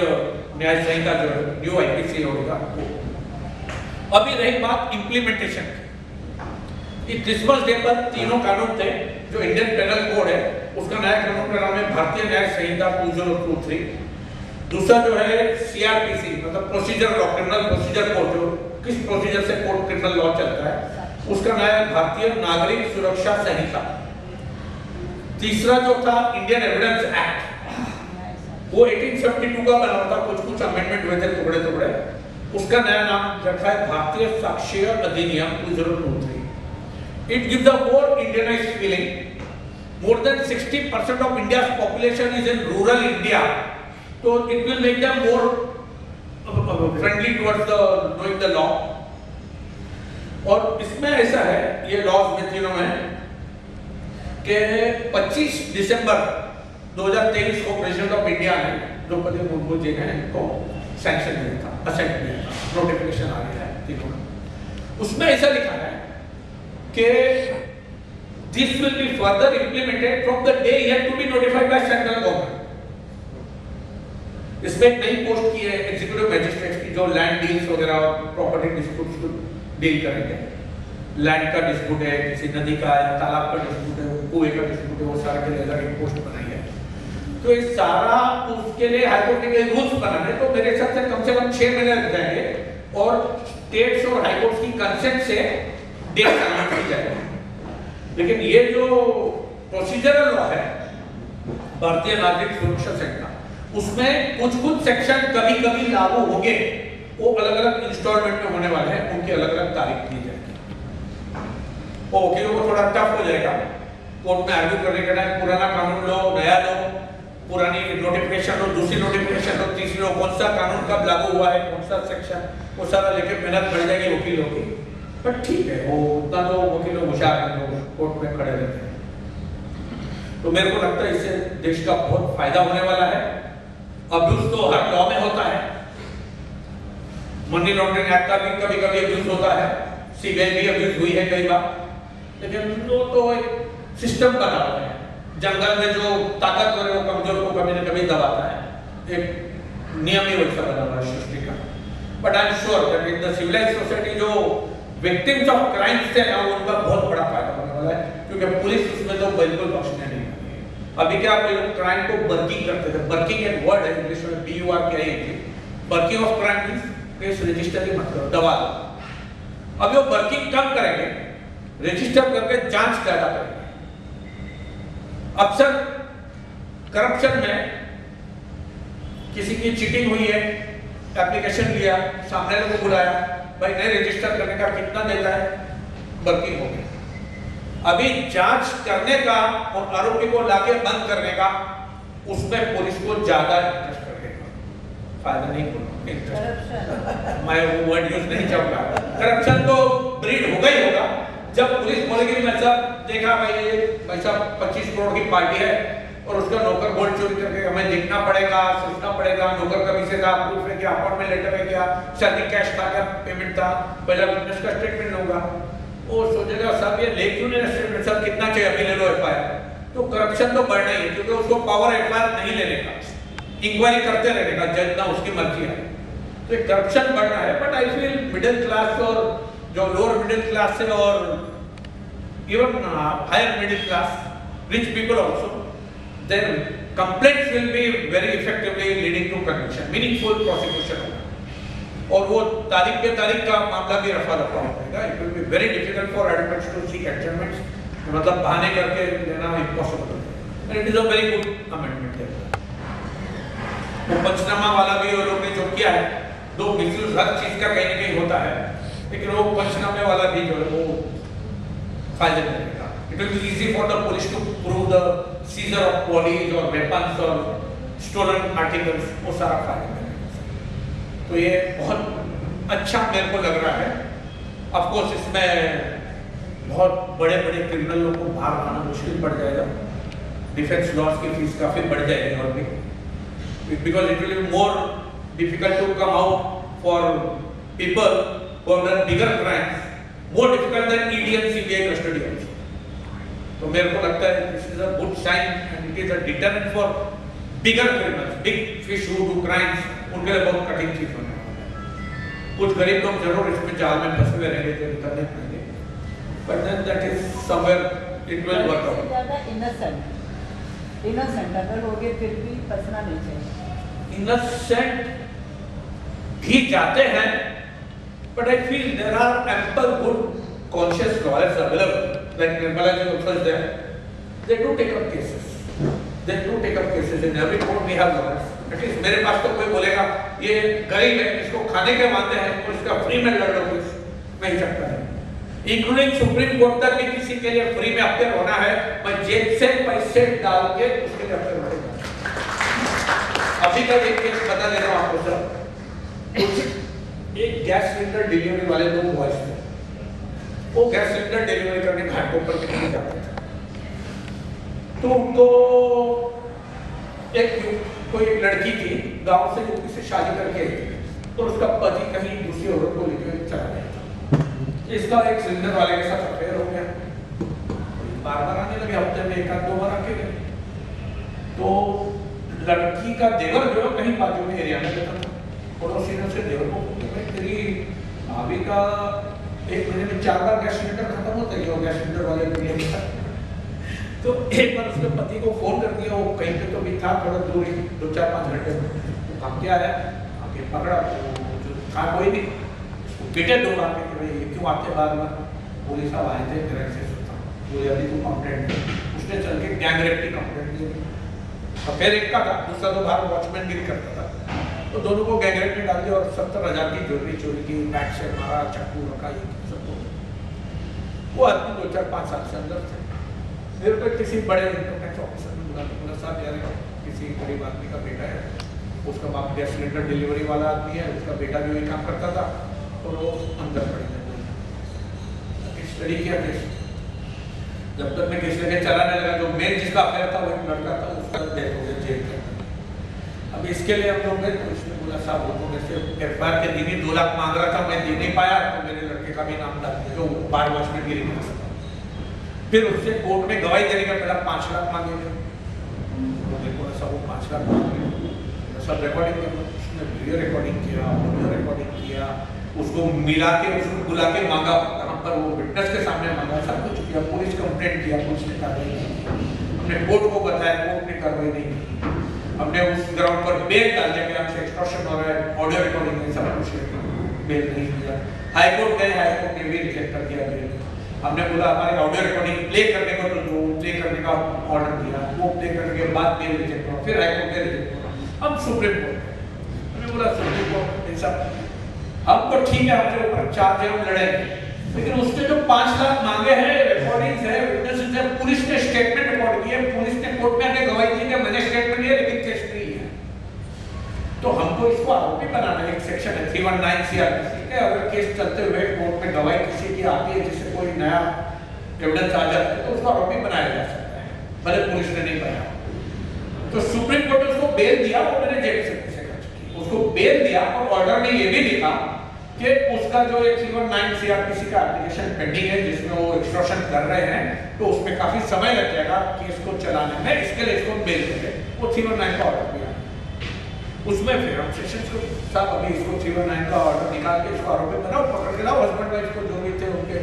न्याय संहिता जो है न्यू आईपीसी होगा वो। अभी रही बात इम्प्लीमेंटेशन की, क्रिसमस डे पर तीनों कानून थे। जो इंडियन पेनल कोड है उसका नया कानून का नाम है भारतीय न्याय संहिता 2023। दूसरा जो है सीआरपीसी, मतलब procedure law, criminal procedure code, जो किस प्रोसीजर से कोड क्रिमिनल लॉ चलता है, उसका नाम है भारतीय नागरिक सुरक्षा संहिता। तीसरा जो था इंडियन एविडेंस एक्ट, वो 1872 का बना था, कुछ अमेंडमेंट हुए थे टुकड़े टुकड़े, उसका नया नाम रखा है भारतीय साक्ष्य अधिनियम 2023। It gives a more Indianized feeling. More than 60% of India's population is in rural India, so it will make them more friendly towards the knowing the law. और इसमें ऐसा है, ये लॉज में तीनों में, कि 25 दिसंबर 2023 को प्रेसिडेंट ऑफ इंडिया ने, द्रौपदी मुर्मू जी ने इनको सैंक्शन दिया था, असेंट दिया था, नोटिफिकेशन आ गया है तीनों में। उसमें ऐसा लिखा है कि this will be further implemented from the day he had to be notified by central government. इसमें एक नई पोस्ट की है एग्जीक्यूटिव मैजिस्ट्रेट की, जो लैंड डील्स वगैरह प्रॉपर्टी डिस्प्यूट्स को डील करेंगे। लैंड का डिस्प्यूट है, किसी नदी का या तालाब का डिस्प्यूट है, कुएं का डिस्प्यूट है, वो सारा के लिए अलग एक पोस्ट बनाई है। तो ये सारा उसके लिए हाईकोर्ट के रूल्स बनाने, तो मेरे हिसाब से कम 6 महीने लग जाएंगे। और स्टेट्स और हाईकोर्ट की कंसेंट से डेट कन्वर्ट की जाएगी। लेकिन ये जो प्रोसीजरल लॉ है भारतीय नागरिक सुरक्षा संहिता, उसमें कुछ सेक्शन कभी कभी लागू होंगे, वो अलग अलग इंस्टॉलमेंट में होने वाले हैं, उनकी अलग अलग तारीख दी जाएगी। वो वकीलों को थोड़ा टफ हो जाएगा कोर्ट में आर्ग्यू करने के टाइम, पुराना कानून लो, नया लो, पुरानी नोटिफिकेशन लो, दूसरी नोटिफिकेशन लो, तीसरी लो, कौन सा कानून कब लागू हुआ है, कौन सा सेक्शन, वो सारा लेके मेहनत बढ़ जाएगी वकीलों की। पर ठीक है, वो उतना तो वकीलों होशियार हैं, लोग कोर्ट में खड़े रहते हैं। तो मेरे को लगता है इससे देश का बहुत फायदा होने वाला है। अब्यूज तो हर लॉ में होता है, मनी लॉन्ड्रिंग एक्ट का भी कभी कभी अब्यूज होता है, सीबीआई भी अब्यूज हुई है कई बार, लेकिन वो तो एक सिस्टम बना हुआ है। जंगल में जो ताकतवर है वो कमजोर को कभी न कभी दबाता है, एक नियम ही वैसा बना हुआ है सृष्टि का। But I am sure that in the civilised society जो विक्टिम्स ऑफ क्राइम्स थे ना, उनका बहुत बड़ा फायदा होने वाला है, क्योंकि पुलिस उसमें तो बिल्कुल बख्शने नहीं वाली है। अभी क्या आप लोग क्राइम को बर्किंग करते थे, बर्किंग एक वर्ड है इंग्लिश में, BUR क्या है, burking of crime means case register ही मत करो, दबा दो। अब वो बर्किंग कम करेंगे, रजिस्टर करके जांच ज्यादा करेंगे। अक्सर करप्शन में किसी की चीटिंग हुई है, एप्लीकेशन लिया, सामने वाले को बुलाया, भाई नहीं रजिस्टर करने का कितना देता है, बर्किंग हो गई। अभी जांच करने का और आरोपी को लाके बंद करने का, उसमें पुलिस को ज्यादा इंटरेस्ट रखेगा, फायदा नहीं बोलूंगा, मैं वो वर्ड यूज नहीं चाहूंगा। करप्शन तो ब्रीड होगा ही होगा। जब पुलिस बोलेगी मैं सब देखा भाई ये भाई साहब 25 करोड़ की पार्टी है और उसका नौकर गोल्ड चोरी करके, हमें देखना पड़ेगा, सोचना पड़ेगा, नौकर कभी से था, प्रूफ है क्या, अपॉइंटमेंट लेटर है क्या, सैलरी कैश था क्या, पेमेंट था, पहला बिजनेस का स्टेटमेंट लूंगा। वो सोचेगा साहब ये ले क्यों नहीं स्टेटमेंट, सब कितना चाहिए अभी ले लो FIR। तो करप्शन तो बढ़ना ही है, क्योंकि उसको पावर FIR नहीं लेने का, इंक्वायरी करते रहने का, जज ना उसकी मर्जी है। तो करप्शन बढ़ना है। But I feel middle class और जो लोअर मिडिल क्लास है और even higher middle class, rich people also, then complaints will be very effectively leading to conviction, meaningful prosecution होगा। और वो तारीख पे तारीख का मामला भी रफा दफा होगा। It will be very difficult for advocates to seek adjournments, मतलब बहाने करके लेना impossible है। And it is a very good amendment है। वो पंचनामा वाला भी वो लोग ने जो किया है, दो मिसयूज हर चीज का कहीं न कहीं होता है, लेकिन वो पंचनामे वाला भी जो है वो फायदे में रहेगा। It will be easy for the police to prove the seizure of bodies or weapons or stolen articles, वो सारा फायदा में रहेगा। तो ये बहुत अच्छा मेरे को लग रहा है। Of course इसमें बहुत बड़े-बड़े क्रिमिनलों को बाहर आना मुश्किल पड़ जाएगा, डिफेंस लॉस की फीस काफी बढ़ जाएगी और भी, because it will be more difficult to come out for people who have done bigger crimes, more difficult than ED and CBI custody also. तो मेरे को लगता है this is a good sign and it is a deterrent for bigger criminals, big fish who do crimes, उनके लिए बहुत कठिन चीज होने वाला है। कुछ गरीब लोग जरूर इसमें जाल में फंसे हुए रहेंगे, जो निकलने पाएंगे, but then that is somewhere it will work out. ज्यादा इनोसेंट अगर हो गए फिर भी फंसना नहीं चाहिए। इनोसेंट भी जाते हैं, but I feel there are ample good conscious lawyers available, like Nirmala ji also is there. They do take up cases. In every court we have lawyers. At least मेरे पास तो कोई बोलेगा ये गरीब है, इसको खाने के वादे हैं, तो इसका फ्री में लड़ लो केस, नहीं सकता है। इंक्लूडिंग सुप्रीम कोर्ट तक भी किसी के लिए फ्री में अपेयर होना है, मैं जेब से पैसे डाल के उसके लिए अपेयर होगा। अभी का एक केस बता दे रहा हूँ आपको सर। एक गैस सिलेंडर डिलीवरी वाले दो बॉयज थे, वो गैस सिलेंडर डिलीवरी करने घाटों पर निकल जाते थे। तो उनको कोई लड़की थी गांव से, यूपी से शादी करके आई थी, और उसका पति कहीं दूसरी औरत को लेकर चला गया। इसका एक सिलेंडर वाले के साथ अफेयर हो गया, बार बार आने लगे, हफ्ते में 1-2 बार आके गए। तो लड़की का देवर जो कहीं बाजू में एरिया में रहता था, पड़ोसी ने उसे देवर को तेरी भाभी का 1 महीने में 4 बार गैस सिलेंडर खत्म होता है, गैस सिलेंडर वाले तो एक बार उसके पति को फोन कर दिया, वो कहीं पे तो भी था थोड़ा दूर ही, 2-4-5 घंटे में काम किया है, आगे पकड़ा, तो जो था कोई नहीं, उसको बेटे दो आते थे, भाई क्यों आते बार बार? पुलिस साहब आए थे, मेरे से सोचा बोले अभी तू कंप्लेंट है। उसने चल के गैंग रेप की कंप्लेंट दी और फिर एक का था, दूसरा तो बाहर वॉचमैन गिर करता था, तो दोनों को गैंग रेप में डाल दिया और 70,000 की ज्वेलरी चोरी की, बैग से मारा, चाकू रखा, ये सब। वो आदमी 2-4-5 साल से अंदर थे। मेरे को किसी बड़े इनकम टैक्स ऑफिसर ने बोला साहब यार किसी गरीब आदमी का बेटा है, उसका बाप गैस सिलेंडर डिलीवरी वाला आदमी है, उसका बेटा भी वही काम करता था, तो वो अंदर पड़ी है। स्टडी किया केस, जब तक मैं केस लेके चलाने लगा, जो मेन जिसका अफेयर था वो एक लड़का था, उसका डेथ हो गया जेल के अंदर। अब इसके लिए हम लोग गए, तो उसने बोला साहब वो तो मेरे से एफआईआर के दिन ही 2 लाख मांग रहा था, मैं दे नहीं पाया, तो मेरे लड़के का भी नाम डाल दिया, जो बार वॉचमैन गिरी नहीं सकता। फिर उससे कोर्ट में गवाही देने का पहला 5 लाख मांगे थे, देखो ऐसा वो 5 लाख मांगे, सब रिकॉर्डिंग किया, उसने वीडियो रिकॉर्डिंग किया, ऑडियो रिकॉर्डिंग किया, उसको मिला के उसको बुला के मांगा, वहाँ पर वो विटनेस के सामने मांगा, सब कुछ किया, पुलिस कंप्लेंट किया, पुलिस ने कार्रवाई नहीं की, हमने कोर्ट को बताया, कोर्ट ने कार्रवाई नहीं की, हमने उस ग्राउंड पर बेल डाल दिया कि हमसे एक्सटॉर्शन हो रहा है, ऑडियो रिकॉर्डिंग है, सब कुछ बेल नहीं दिया। हाईकोर्ट गए, हाईकोर्ट ने भी रिजेक्ट कर दिया बेल। हमने बोला हमारे ऑडियो रिकॉर्डिंग प्ले करने को, तो जो प्ले करने का ऑर्डर दिया वो प्ले करने के बाद बेल रिजेक्ट हुआ, फिर हाईकोर्ट में रिजेक्ट हुआ, अब सुप्रीम कोर्ट है। हमने बोला सुप्रीम कोर्ट ऐसा अब तो ठीक है, हमारे ऊपर चार्ज है, हम लड़ेंगे, लेकिन उसके जो 5 लाख मांगे हैं, रिकॉर्डिंग्स है, विटनेसेस है, पुलिस ने स्टेटमेंट रिकॉर्ड की है, पुलिस ने कोर्ट में आके गवाही दी कि मैंने स्टेटमेंट दिया लेकिन केस नहीं है, तो हमको इसको आरोपी बनाना है। एक सेक्शन है 319 सीआरपीसी के, अगर केस चलते हुए कोर्ट में गवाही किसी की आती है जिससे कोई नया एविडेंस आ जाता है, तो उसको आरोपी बनाया जा सकता है, भले पुलिस ने नहीं बनाया। तो सुप्रीम कोर्ट ने उसको बेल दिया, वो मैंने जेल से पैसे खर्च किए, उसको बेल दिया और ऑर्डर में ये भी लिखा कि उसका जो 319 सीआरपीसी का एप्लीकेशन पेंडिंग है जिसमें वो एक्सटॉर्शन कर रहे हैं, तो उसमें काफी समय लग जाएगा केस को चलाने में, इसके लिए इसको बेल देंगे। वो 319 का ऑर्डर दिया, उसमें फिर हम सेशंस को साहब अभी इसको 319 का ऑर्डर निकाल के इसको आरोपी बनाओ, पकड़ के लाओ, हस्बैंड वाइफ को जो भी थे उनके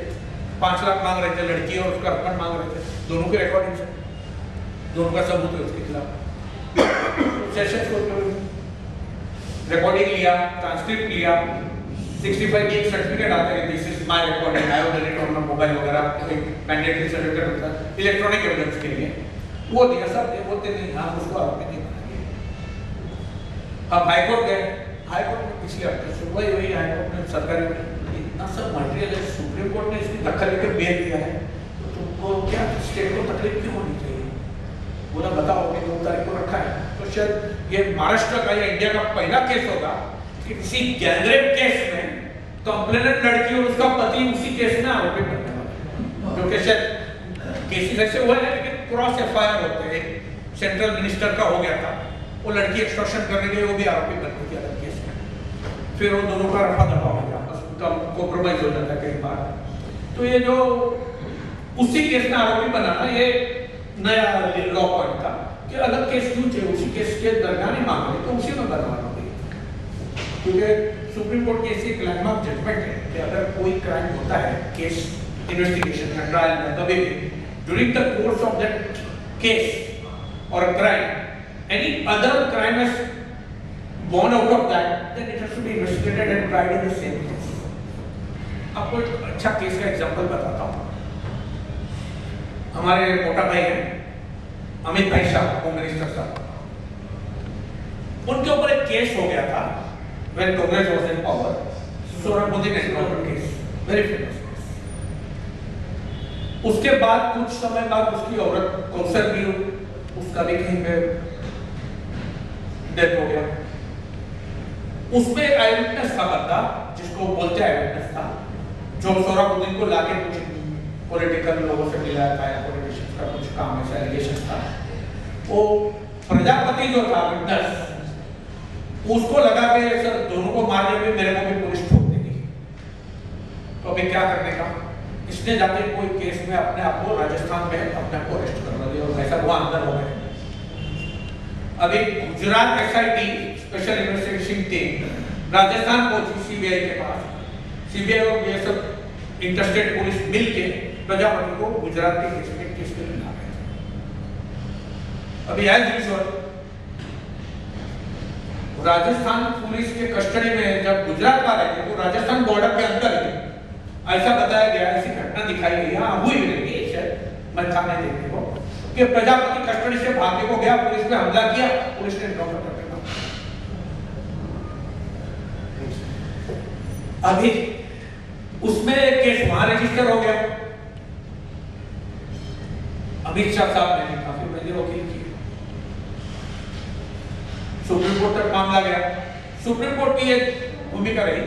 5 लाख मांग रहे थे, लड़की और उसका हस्बैंड मांग रहे थे, दोनों की रिकॉर्डिंग है, दोनों का सबूत है उसके खिलाफ। सेशंस को रिकॉर्डिंग लिया, ट्रांसक्रिप्ट लिया, 65 की सर्टिफिकेट आता है, this is my recording, I have done it on my mobile वगैरह, एक मैंडेटरी सर्टिफिकेट होता है इलेक्ट्रॉनिक एविडेंस के लिए, वो दिया सब ये बोलते नहीं हम उसको आरोपी नहीं बनाएंगे। अब हाईकोर्ट गए, हाईकोर्ट में पिछले हफ्ते सुनवाई हुई, हाईकोर्ट ने सरकारी इतना सब मटेरियल है, सुप्रीम कोर्ट ने इसकी दखल लेकर बेल दिया है, तो तुमको क्या स्टेट को तकलीफ क्यों होनी चाहिए? बोला बताओ कि 2 तारीख को रखा है, तो शायद ये महाराष्ट्र का या इंडिया का पहला केस होगा कि किसी गैंगरेप केस में कंप्लेनेंट लड़की और उसका पति उसी केस में आरोपी बनने वाला, जो कि शायद केसेस ऐसे हुए हैं लेकिन क्रॉस एफआईआर होते हैं, सेंट्रल मिनिस्टर का हो गया था, वो लड़की एक्सटॉर्शन करने के लिए वो भी आरोपी बन गई अलग केस में, फिर वो दोनों का रफा दफा हो गया, बस उनका कॉम्प्रोमाइज हो जाता है कई बार। तो ये जो उसी केस में आरोपी बनाना, ये नया लॉ पॉइंट था कि अलग केस क्यों चाहिए, उसी केस के दरमियान ही मांग रहे तो उसी में बनवा लो, क्योंकि सुप्रीम कोर्ट की ऐसी लैंडमार्क जजमेंट है कि अगर कोई क्राइम होता है केस इन्वेस्टिगेशन में, ट्रायल में, कभी भी during the course of that case और crime any other crime is born out of that, then it has to be investigated and tried in the same case. आपको एक अच्छा केस का example बताता हूँ। हमारे मोटा भाई हैं अमित भाई शाह, होम मिनिस्टर साहब, उनके ऊपर एक केस हो गया था when Congress was in power, Sohrabuddin encounter case, very famous case. उसके बाद कुछ समय बाद उसकी औरत कौसर भी, उसका भी कहीं पे डेथ हो गया। उसमें आई विटनेस था बंदा, जिसको बोलते आई विटनेस था, जो सोहराबुद्दीन को लाके कुछ पॉलिटिकल लोगों से मिलाया था या पॉलिटिशियंस का कुछ काम ऐसा एलिगेशन था। वो प्रजापति जो था विटनेस, उसको लगा के सर दोनों को मारने में मेरे को भी पुलिस ठोक देगी, तो अभी क्या करने का, इसने जाके कोई केस में अपने आप को राजस्थान में अपने आप को अरेस्ट करवा दिया और ऐसा वहां अंदर हो गए। अभी Gujarat SIT special investigation team Rajasthan पहुंची सीबीआई के पास, सीबीआई और ये सब इंटरस्टेट पुलिस मिलके प्रजापति को गुजरात के केस में ला गए। अभी एज यूजुअल राजस्थान पुलिस के कस्टडी में जब गुजरात आ रहे थे, तो राजस्थान बॉर्डर के अंदर दिखाई गई, हाँ हुई भी नहीं शायद, मैं था नहीं देखने को, कि प्रजापति कस्टडी से भागने को गया, पुलिस ने हमला किया, पुलिस ने एनकाउंटर करके अभी उसमें केस वहां रजिस्टर हो गया। अमित शाह साहब ने काफी बड़ी वकील की, सुप्रीम कोर्ट तक मामला गया। सुप्रीम कोर्ट की एक भूमिका रही,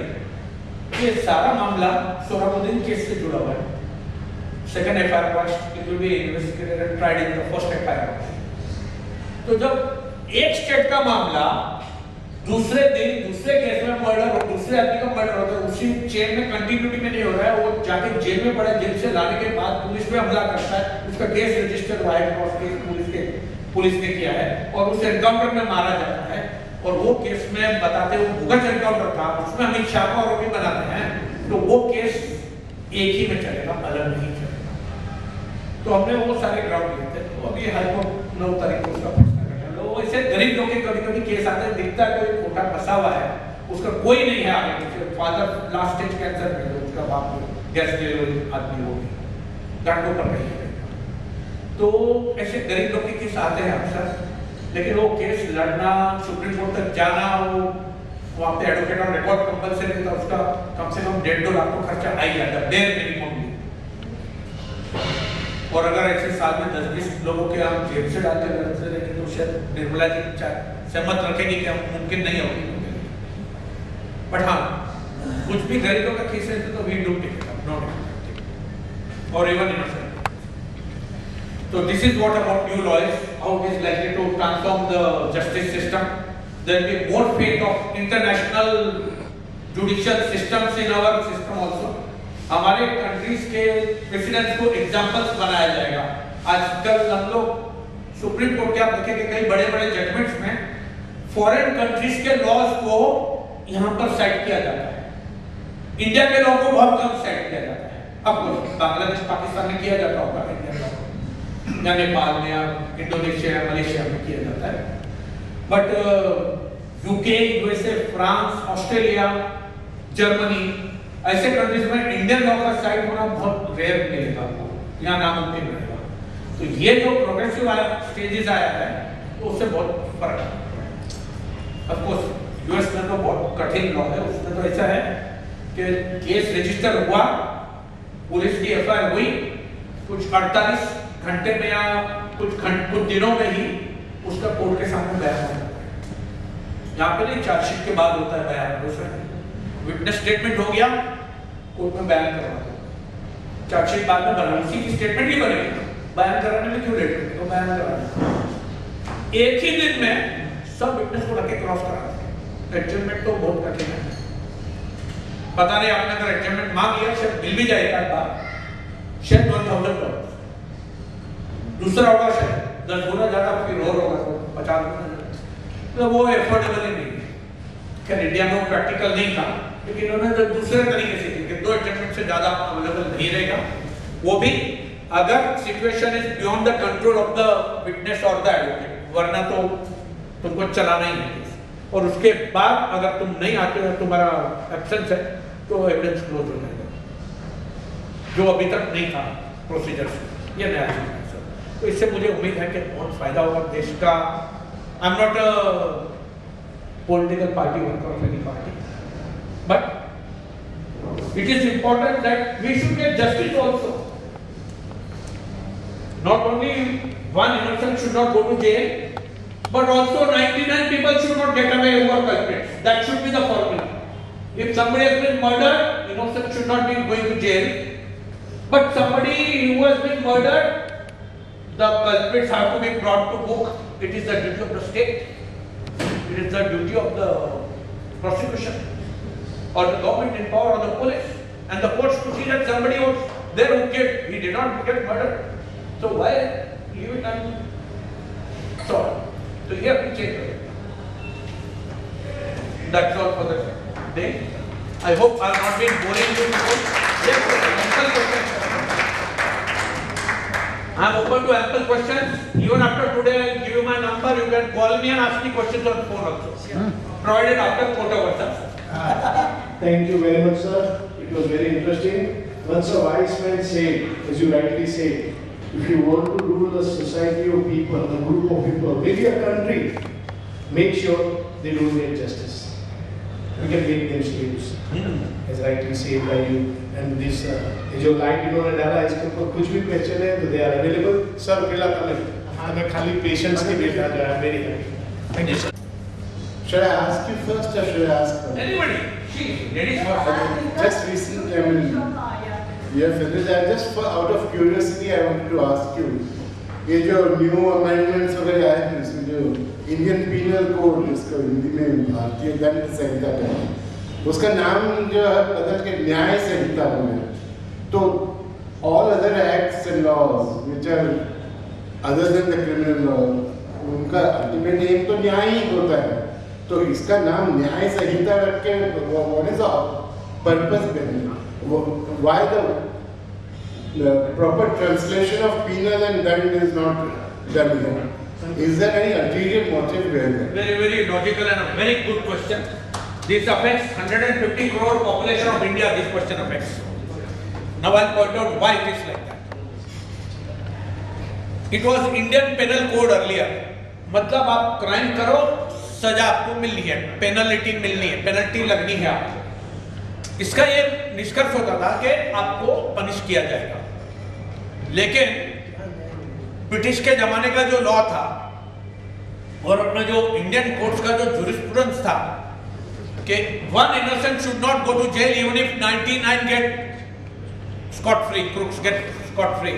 ये सारा मामला सोहराबुद्दीन केस से जुड़ा हुआ है। Second FIR first it will be investigated and tried in the first FIR. तो जब एक स्टेट का मामला दूसरे दिन दूसरे केस में मर्डर और दूसरे आदमी का मर्डर होता है, उसी चेन में कंटिन्यूटी में नहीं हो रहा है, वो जाके जेल में पड़ा, जेल से लाने के बाद पुलिस पे हमला करता है, उसका केस रजिस्टर हुआ है, क्रॉस केस पुलिस ने किया है और उस एनकाउंटर में मारा जाता है। और वो केस में बताते वो भूगत एनकाउंटर था, उसमें अमित शाह को आरोपी बनाते हैं, तो वो केस एक ही में चलेगा, अलग नहीं चलेगा। तो हमने वो सारे ग्राउंड लिए थे। तो अभी हाईकोर्ट 9 तारीख को उसका फैसला करेगा। लोग ऐसे गरीब लोग के कभी-कभी केस आते हैं, दिखता है कोई खोटा फंसा हुआ है, उसका कोई नहीं है आगे पीछे, फादर लास्ट स्टेज कैंसर में, उसका बाप गैस आदमी हो गया, गांठों पर नहीं है। तो ऐसे गरीब लोग के केस आते हैं अक्सर, लेकिन वो केस लड़ना, सुप्रीम कोर्ट तक जाना, वो वहाँ पे एडवोकेट और रिकॉर्ड कंपलसरी था, उसका कम से कम 1.5-2 लाख तो खर्चा आ ही जाता है, बेयर मिनिमम। और अगर ऐसे साल में 10-20 लोगों के हम जेल से डालते हैं, लेकिन तो शायद निर्मला जी सहमत रखेंगे कि हम मुमकिन नहीं होगी। बट हाँ, कुछ भी गरीबों का केस है तो we do take it up, not और even innocent. So this is what about new laws, how it is likely to transform the justice system. There will be more faith of international judicial systems in our system also. हमारे countries के presidents को examples बनाया जाएगा। आजकल हम लोग supreme court के आप देखेंगे कई बड़े-बड़े जजमेंट्स में फॉरेन कंट्रीज के लॉज को यहाँ पर साइट किया जाता है, इंडिया के लॉ को बहुत कम साइट किया जाता है। अब बांग्लादेश पाकिस्तान में किया जाता होगा, इंडियन लॉ या नेपाल में या इंडोनेशिया या मलेशिया में किया जाता है। But UK, USA, France, Australia, Germany ऐसे कंट्रीज में इंडियन लॉ का साइट होना बहुत रेयर मिलेगा आपको, यहाँ नामुमकिन रहेगा। तो ये जो प्रोग्रेसिव स्टेजेस आया है तो उससे बहुत फर्क है। ऑफ कोर्स यूएस में तो बहुत कठिन लॉ है, उसमें तो ऐसा है कि केस रजिस्टर हुआ, पुलिस की एफआईआर हुई, कुछ 48 घंटे में या कुछ दिनों में ही उसका कोर्ट के सामने बयान हो जाता है। यहाँ पे नहीं चार्जशीट के बाद होता है बयान, दूसरा विटनेस स्टेटमेंट हो गया, कोर्ट में बयान करवा दो, चार्जशीट बाद में बना, उसी की स्टेटमेंट ही बनेगी, बयान कराने में क्यों लेट होगी, तो बयान कराना एक ही दिन में सब विटनेस को रखे क्रॉस कराना। एडजमेंट तो बहुत कठिन है, पता नहीं आपने अगर एडजमेंट मांग लिया शायद मिल भी जाएगा, शायद $1,000, दूसरा होगा शायद 10 गुना ज्यादा, फिर और होगा 50 गुना, तो वो एफोर्डेबल ही नहीं है। खैर इंडिया में प्रैक्टिकल नहीं था, लेकिन उन्होंने तो दूसरे तरीके से की कि 2 एडजमेंट से ज्यादा अवेलेबल नहीं रहेगा, वो भी अगर situation is beyond the control of the witness और द एडवोकेट, वरना तो तुमको चलाना ही है। और उसके बाद अगर तुम नहीं आते हो, तुम्हारा एब्सेंस है, तो एविडेंस क्लोज हो जाएगा, जो अभी तक नहीं था प्रोसीजर से, ये नया चीज है। तो इससे मुझे उम्मीद है कि बहुत फायदा होगा देश का। I am not a political party worker of any party, but it is important that we should get justice also. Not only one innocent should not go to jail, but also 99 people should not get away who are culprits. That should be the formula. If somebody has been murdered, innocent should not be going to jail. But somebody who has been murdered, the culprits have to be brought to book. It is the duty of the state. It is the duty of the prosecution or the government in power or the police. And the courts to see that somebody was there who killed. He did not get murdered. So why leave it unsolved? So you have to check it. That's all for the day. I hope I have not been boring you people. Yes, ample questions. I am open to ample questions. Even after today, I will give you my number. You can call me and ask me questions on phone also. Provided after quota was done. Thank you very much, sir. It was very interesting. Once a wise man said, as you rightly say, if you want to rule a society of people, a group of people, maybe a country, make sure they don't get justice. We can make them slaves, as rightly said by you. And this, जो light इन्होंने डाला इसके ऊपर कुछ भी question है तो they are available. Sir, फिलहाल हमें खाली patience की बेटा जो है very happy. Thank you, sir. Should I ask you first or should I ask her? Anybody? She, ladies first. Just recently, I mean, you have finished. And just for out of curiosity, I wanted to ask you, ये जो new amendments वगैरह आए हैं इसमें जो Indian Penal Code जिसको हिंदी में भारतीय दंड संहिता कहते हैं, उसका नाम जो है बदल के न्याय संहिता हो गया. तो all other acts and laws which are other than the criminal law, उनका ultimate aim तो न्याय ही होता है. तो इसका नाम न्याय संहिता रख के what is the purpose behind it? Why the proper translation of penal and dand is not done here? Is there any ulterior motive behind Very, very logical and a very good question. This affects 150 crore population of India. This question affects. Now I'll point out why it is like that. It was Indian Penal Code earlier. मतलब आप crime करो, सजा आपको मिलनी है, penalty मिलनी है, penalty लगनी है आपको. इसका ये निष्कर्ष होता था कि आपको पनिश किया जाएगा. लेकिन ब्रिटिश के जमाने का जो लॉ था और अपना जो इंडियन कोर्ट्स का जो जुरिस्प्रूडेंस था कि one innocent should not go to jail even if 99 get scot free, crooks get scot free.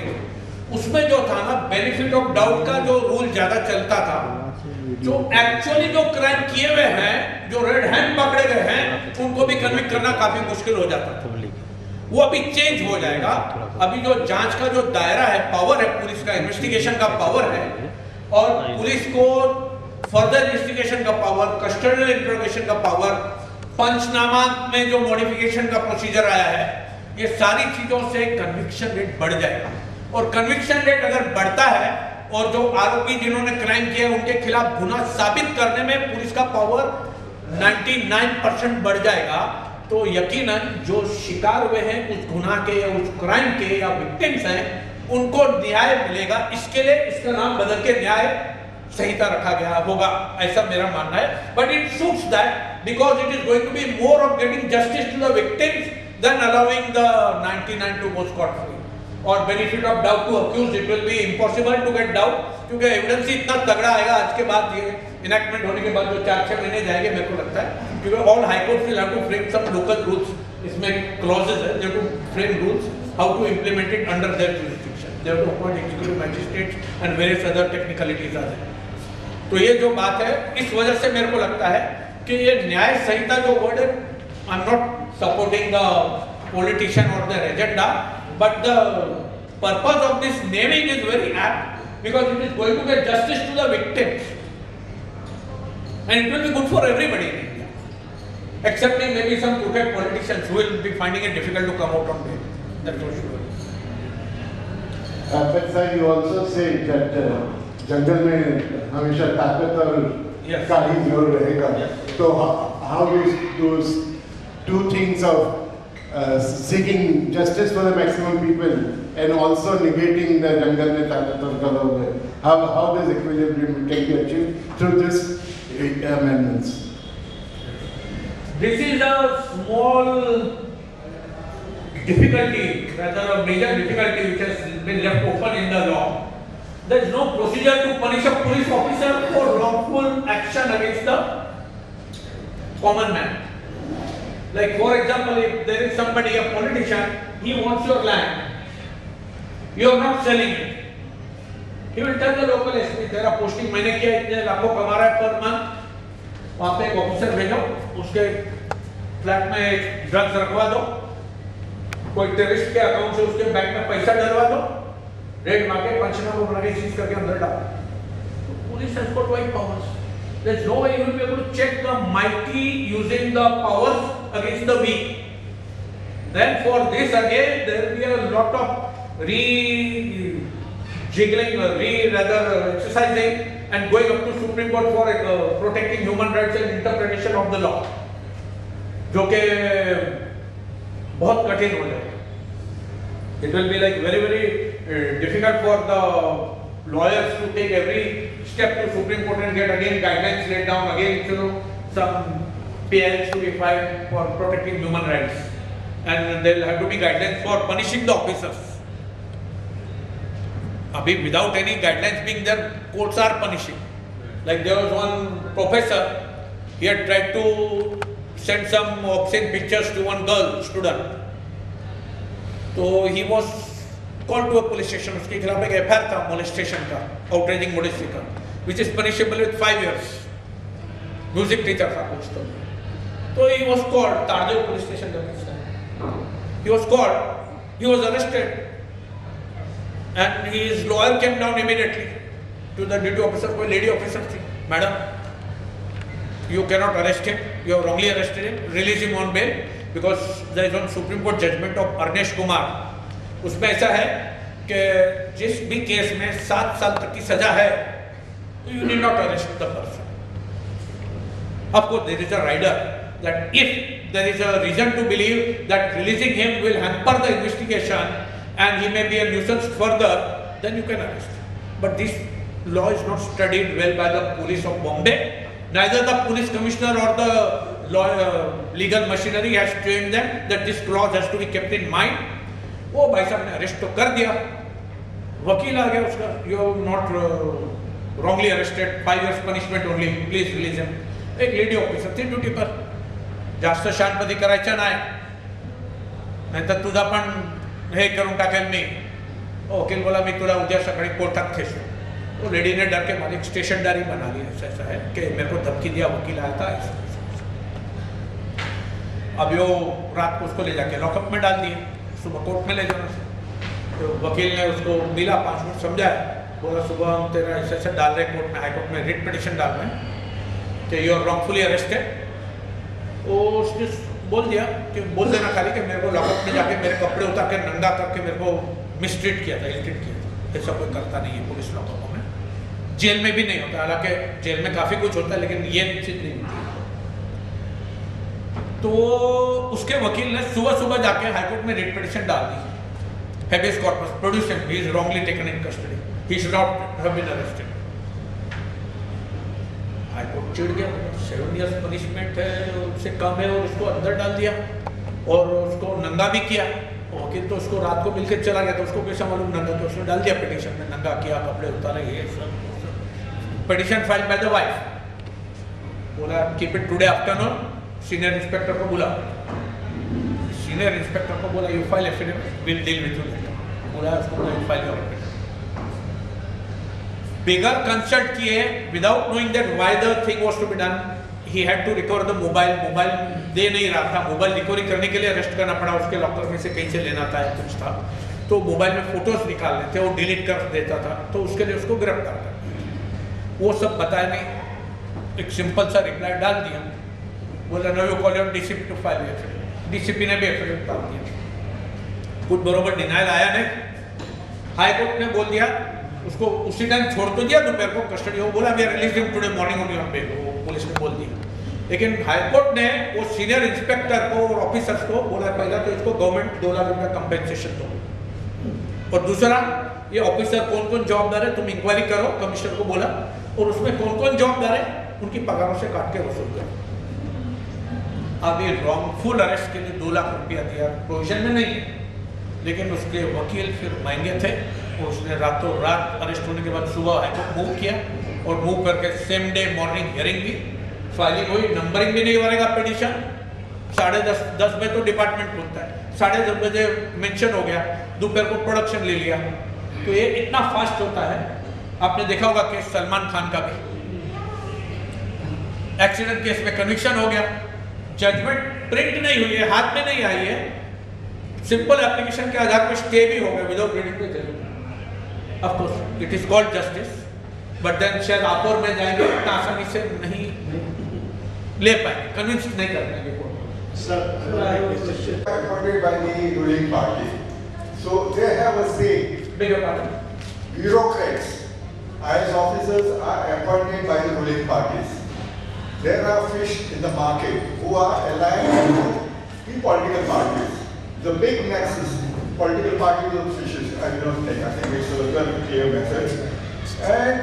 उसमें जो था ना बेनिफिट ऑफ डाउट का जो रूल ज्यादा चलता था. जो एक्चुअली जो क्राइम किए हुए हैं, जो रेड हैंड पकड़े गए हैं, उनको भी कन्विक्ट करना काफी मुश्किल हो जाता था. वो अभी चेंज हो जाएगा. अभी जो जांच का जो दायरा है, पावर है, पुलिस का इन्वेस्टिगेशन का पावर है और पुलिस को फर्दर इन्वेस्टिगेशन का पावर, कस्टडियल इंट्रोगेशन का पावर, पंचनामा में जो मॉडिफिकेशन का प्रोसीजर आया है, ये सारी चीजों से कन्विक्शन रेट बढ़ जाएगा. और कन्विक्शन रेट अगर बढ़ता है और जो आरोपी जिन्होंने क्राइम किया उनके खिलाफ गुनाह साबित करने में पुलिस का पावर 99% बढ़ जाएगा. तो यकीनन जो शिकार हुए हैं उस गुनाह के या उस क्राइम के या विक्टिम्स हैं, उनको न्याय मिलेगा. इसके लिए इसका नाम बदल के न्याय संहिता रखा गया होगा, ऐसा मेरा मानना है. But it suits that because it is going to be more of getting justice to the victims then allowing the 99 to go scot free. और benefit of doubt to accused, it will be impossible to get doubt, क्योंकि evidence ही इतना तगड़ा आएगा आज के बाद, ये इनैक्टमेंट होने के बाद जो 4-6 महीने जाएंगे मेरे को लगता है, क्योंकि all high court will have to frame some local rules. इसमें क्लॉजेस है, they to frame rules how to implement it under their jurisdiction. They have to appoint executive magistrates and various other technicalities are there. तो ये जो बात है, इस वजह से मेरे को लगता है कि ये न्याय संहिता जो वर्ड है, I am not supporting the politician और their agenda, but the purpose of this naming is very apt because it is going to get justice to the victims and it will be good for everybody in India, excepting maybe some crooked politicians who will be finding it difficult to come out on bail. That's for sure. But sir, you also say that जंगल में हमेशा ताकत और का ही जोर रहेगा. तो how is those two things of seeking justice for the maximum people and also negating the jungle में ताकत और का लोग है, how does equilibrium can be achieved through this amendments? This is a small difficulty, rather a major difficulty which has been left open in the law. There is no procedure to punish a police officer for wrongful action against the common man. Like for example, if there is somebody, a politician, he wants your land, you are not selling it. He will tell the local SP, तेरा posting मैंने किया, इतने लाखों कमा रहा है per month, वहाँ पे एक ऑफिसर भेजो, उसके फ्लैट में ड्रग्स रखवा दो, कोई टेररिस्ट के अकाउंट से उसके बैंक में पैसा डलवा दो, रेड मार के पंचनामा बना के सीज करके अंदर डालो. Police has got wide powers. There is no way you will be able to check the mighty using the powers against the weak. Then for this again there will be a lot of re-jiggling, rather exercising and going up to Supreme Court for protecting human rights and interpretation of the law, जो के बहुत कठिन हो जाएगा. It will be like very difficult for the lawyers to take every step to Supreme Court and get again guidelines laid down, again some PLs to be filed for protecting human rights, and there will have to be guidelines for punishing the officers. Without any guidelines being there, courts are punishing. Like there was one professor, he had tried to send some obscene pictures to one girl student. So he was called to a police station. उसके खिलाफ एक FIR था molestation का, outraging modesty का, which is punishable with 5 years. Music teacher था कुछ तो he was called Tardeo police station he was called, he was arrested, and his lawyer came down immediately to the duty officer. कोई lady officer थी, madam, you cannot arrest him, you have wrongly arrested him, release him on bail, because there is one Supreme Court judgment of Arnesh Kumar. उसमें ऐसा है कि जिस भी case में 7 साल तक की सजा है, तो you need not arrest the person. Of course, there is a rider that if there is a reason to believe that releasing him will hamper the investigation and he may be a nuisance further, then you can arrest him. But this law is not studied well by the police of Bombay. Neither the police commissioner or the legal machinery has trained them that this clause has to be kept in mind. वो भाई साहब ने arrest तो कर दिया, वकील आ गया उसका, you are not wrongly arrested, 5 years punishment only, please release him. एक लेडी ऑफिसर थी ड्युटी पर, जास्त शांतपदी करायचं नाही, नाहीतर तुझा पण हे करून टाकेल मी. वकील बोला मी तुला उद्या सकाळी कोर्टात खेचू. तो लेडी ने डर के मारे एक स्टेशन डायरी बना ली, ऐसा है कि मेरे को धमकी दिया, वकील आया था ऐसा. अब यो रात को उसको ले जाके लॉकअप में डाल दिए, सुबह कोर्ट में ले जाना. तो वकील ने उसको मिला, 5 मिनट समझाया, बोला सुबह हम तेरा ऐसे डाल रहे कोर्ट में, हाई कोर्ट में रिट पिटिशन डाल रहे हैं कि यू आर रॉन्गफुली अरेस्टेड. वो उसने बोल दिया कि बोल देना खाली कि मेरे को लॉकअप में जाके मेरे कपड़े उतार के नंगा करके मेरे को मिसट्रीट किया था, इलट्रीट किया था. ऐसा कोई करता नहीं है पुलिस लॉकअपों में, जेल में भी नहीं होता. हालांकि जेल में काफ़ी कुछ होता है, लेकिन ये चीज़ नहीं होती. तो उसके वकील ने सुबह सुबह जाके हाईकोर्ट में रिट पिटिशन डाल दी, habeas corpus, produce him, he is wrongly taken in custody, he should not have been arrested. High court चिढ़ गया, 7 years पनिशमेंट है, उससे कम है, और उसको अंदर डाल दिया और उसको नंगा भी किया. वकील तो उसको रात को मिलकर चला गया, तो उसको कैसा मालूम नंगा, तो उसने डाल दिया पिटिशन में, नंगा किया, कपड़े उतारे, ये सब. Petition file by the wife, बोला keep it today afternoon. Senior inspector को बुला, सीनियर इंस्पेक्टर को बोला you file affidavit, will deal with you later. बोला उसको you file your affidavit. Bigger consult किए, without knowing that why the thing was to be done, he had to recover the mobile. Mobile दे नहीं रहा था, mobile recovery करने के लिए अरेस्ट करना पड़ा, उसके लॉकर में से कहीं से लेना था, कुछ था, तो मोबाइल में फोटोज निकालने थे, वो डिलीट कर देता था, तो उसके लिए उसको गिरफ्तार कर. वो सब बताया नहीं, एक सिंपल सा रिप्लाई डाल दिया, बोला no you call your DCP to file affidavit. DCP ने भी एफिडेविट डाल दिया, कुछ बरोबर डिनाइल आया नहीं. हाई कोर्ट ने बोल दिया, उसको उसी टाइम छोड़ तो दिया दोपहर को कस्टडी. वो बोला we are release him today morning only on bail, वो पुलिस ने बोल दिया. लेकिन हाईकोर्ट ने वो सीनियर इंस्पेक्टर को और ऑफिसर्स को बोला पहला तो इसको गवर्नमेंट 2 लाख रुपया कंपेंसेशन दो, और दूसरा ये ऑफिसर कौन कौन जवाबदार है तुम इंक्वायरी करो, कमिश्नर को बोला, और उसमें कौन कौन जवाबदार है उनकी पगारों से काट के वसूल करो. अब ये रॉन्गफुल अरेस्ट के लिए 2 लाख रुपया दिया, प्रोविजन में नहीं, लेकिन उसके वकील फिर महंगे थे, और उसने रातों रात अरेस्ट होने के बाद सुबह हाईकोर्ट मूव किया, और मूव करके सेम डे मॉर्निंग हियरिंग भी, फाइलिंग हुई, नंबरिंग भी नहीं बनेगा पिटिशन. 10:30 बजे तो डिपार्टमेंट खुलता है, 10:30 बजे मेंशन हो गया, दोपहर को प्रोडक्शन ले लिया. तो ये इतना फास्ट होता है. आपने देखा होगा केस सलमान खान का भी, एक्सीडेंट केस में कन्विक्शन हो गया, जजमेंट प्रिंट नहीं हुई है, हाथ में नहीं आई है, सिंपल एप्लीकेशन के आधार पर स्टे भी हो गया without reading the judgement. Of course it is called justice, but then शायद आपोर में जाएंगे, इतना आसानी से नहीं ले पाएंगे, कन्विंस नहीं कर पाएंगे court. Sir, I have a question. Appointed by the ruling party. So they have a say. Beg your pardon? Bureaucrats, IAS officers are appointed by the ruling parties. There are fish in the market who are aligned to the political parties. The big nexus political parties or fishes. I don't think. I think it's a very clear message. And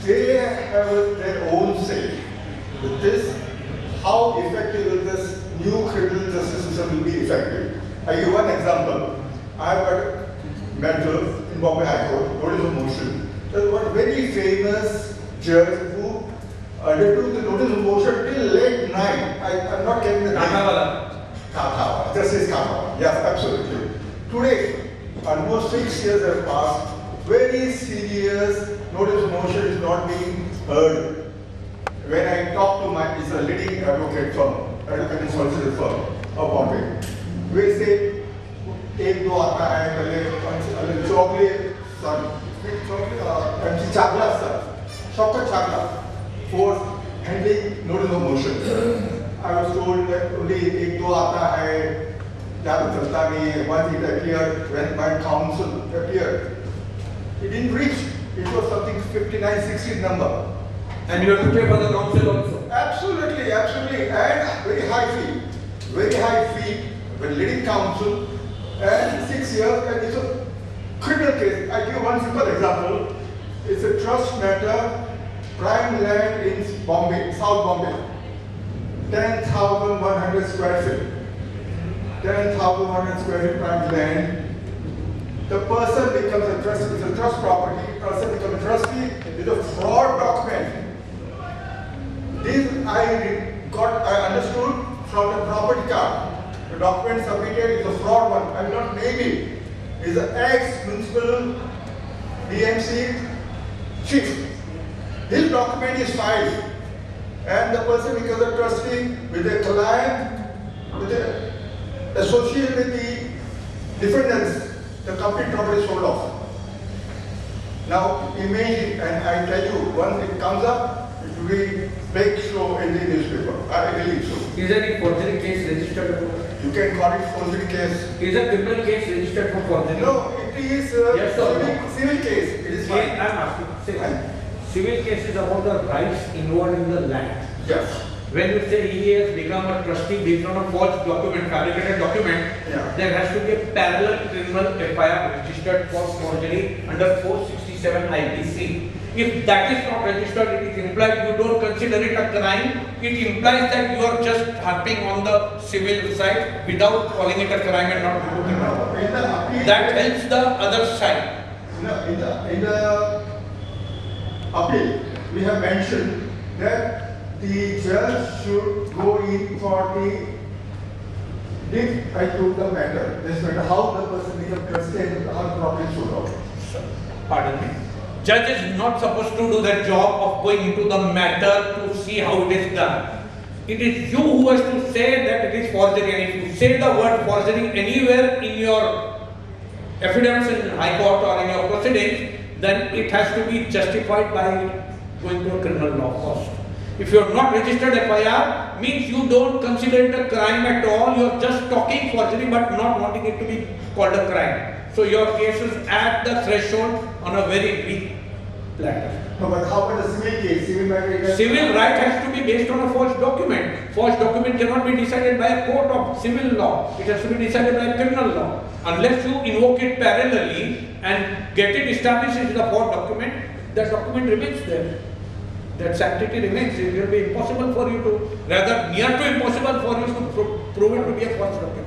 they have their own say. With this, how effective will this new criminal justice system will be effective? I give one example. I have got a matter in Bombay High Court, notice of motion. There was one very famous judge who undertook the notice of motion till late night. I'm not getting the name. Kathawa. Justice Kathawa. Yes, absolutely. Today, almost 6 years have passed. Very serious notice of motion is not being heard. When I talk to it's a leading advocate firm, advocate solicitor firm of Bombay, we say, एक दो आता है पहले chocolate, sorry, MC Chakla sir, chocolate Chakla for handling notice of motion. I was told that only एक दो आता है, ज़्यादा चलता नहीं है. Once it appeared, when my counsel appeared, it didn't reach. It was something 59, 60 number. And you have to pay for the council also. Absolutely, absolutely, and very high fee when leading counsel, and 6 years, and it's a criminal case. I give one simple example. It's a trust matter, prime land in Bombay, South Bombay, 10,100 square feet. 10,100 square feet prime land. The person becomes a trustee, it's a trust property, person becomes a trustee with a fraud document. This I understood from the property card. The document submitted is a fraud one. I will not name it. Is an ex-municipal DMC chief. His document is filed, and the person becomes a trustee with a client, with a associate with the defendants. The complete property is sold off. Now imagine, and I tell you, once it comes up, it will be big show in the newspaper. I believe so. Is there any forgery case registered? You can call it forgery case. Is a criminal case registered for forgery? No, it is Yes or no? civil case. It is fine. I'm asking, say, civil case is about the rights involved in the land. Yes. When you say he has become a trustee based on a forged document, fabricated document, Yeah. there has to be a parallel criminal FIR registered for forgery under 467 IPC. If that is not registered, it is implied you don't consider it a crime. It implies that you are just harping on the civil side without calling it a crime and not reporting it. In the appeal, That helps the other side. in the appeal, we have mentioned that the judge should go in for if I took the matter, this matter, how the person becomes trustee and how the property should go. Pardon me. Judge is not supposed to do that job of going into the matter to see how it is done. It is you who has to say that it is forgery, and if you say the word forgery anywhere in your evidence in High Court or in your proceedings, then it has to be justified by going to a criminal law first. If you have not registered FIR, means you don't consider it a crime at all. You are just talking forgery but not wanting it to be called a crime. So your case is at the threshold on a very weak platter. No, but how about the civil case? Civil matter. Civil right has to be based on a forged document. Forged document cannot be decided by a court of civil law. It has to be decided by a criminal law. Unless you invoke it parallelly and get it established as a forged document, that document remains there. That sanctity remains. It will be impossible for you to, rather near to impossible for you to prove it to be a forged document.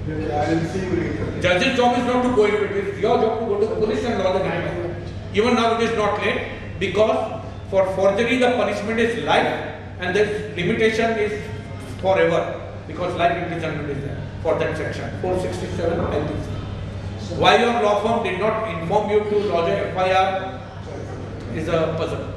I will see you later. Judge's job is not to go into it. It is your job to go to the police and lodge an indictment. Even now it is not late, because for forgery the punishment is life and the limitation is forever, because life imprisonment is there for that section 467 IPC. Why your law firm did not inform you to lodge a FIR is a puzzle.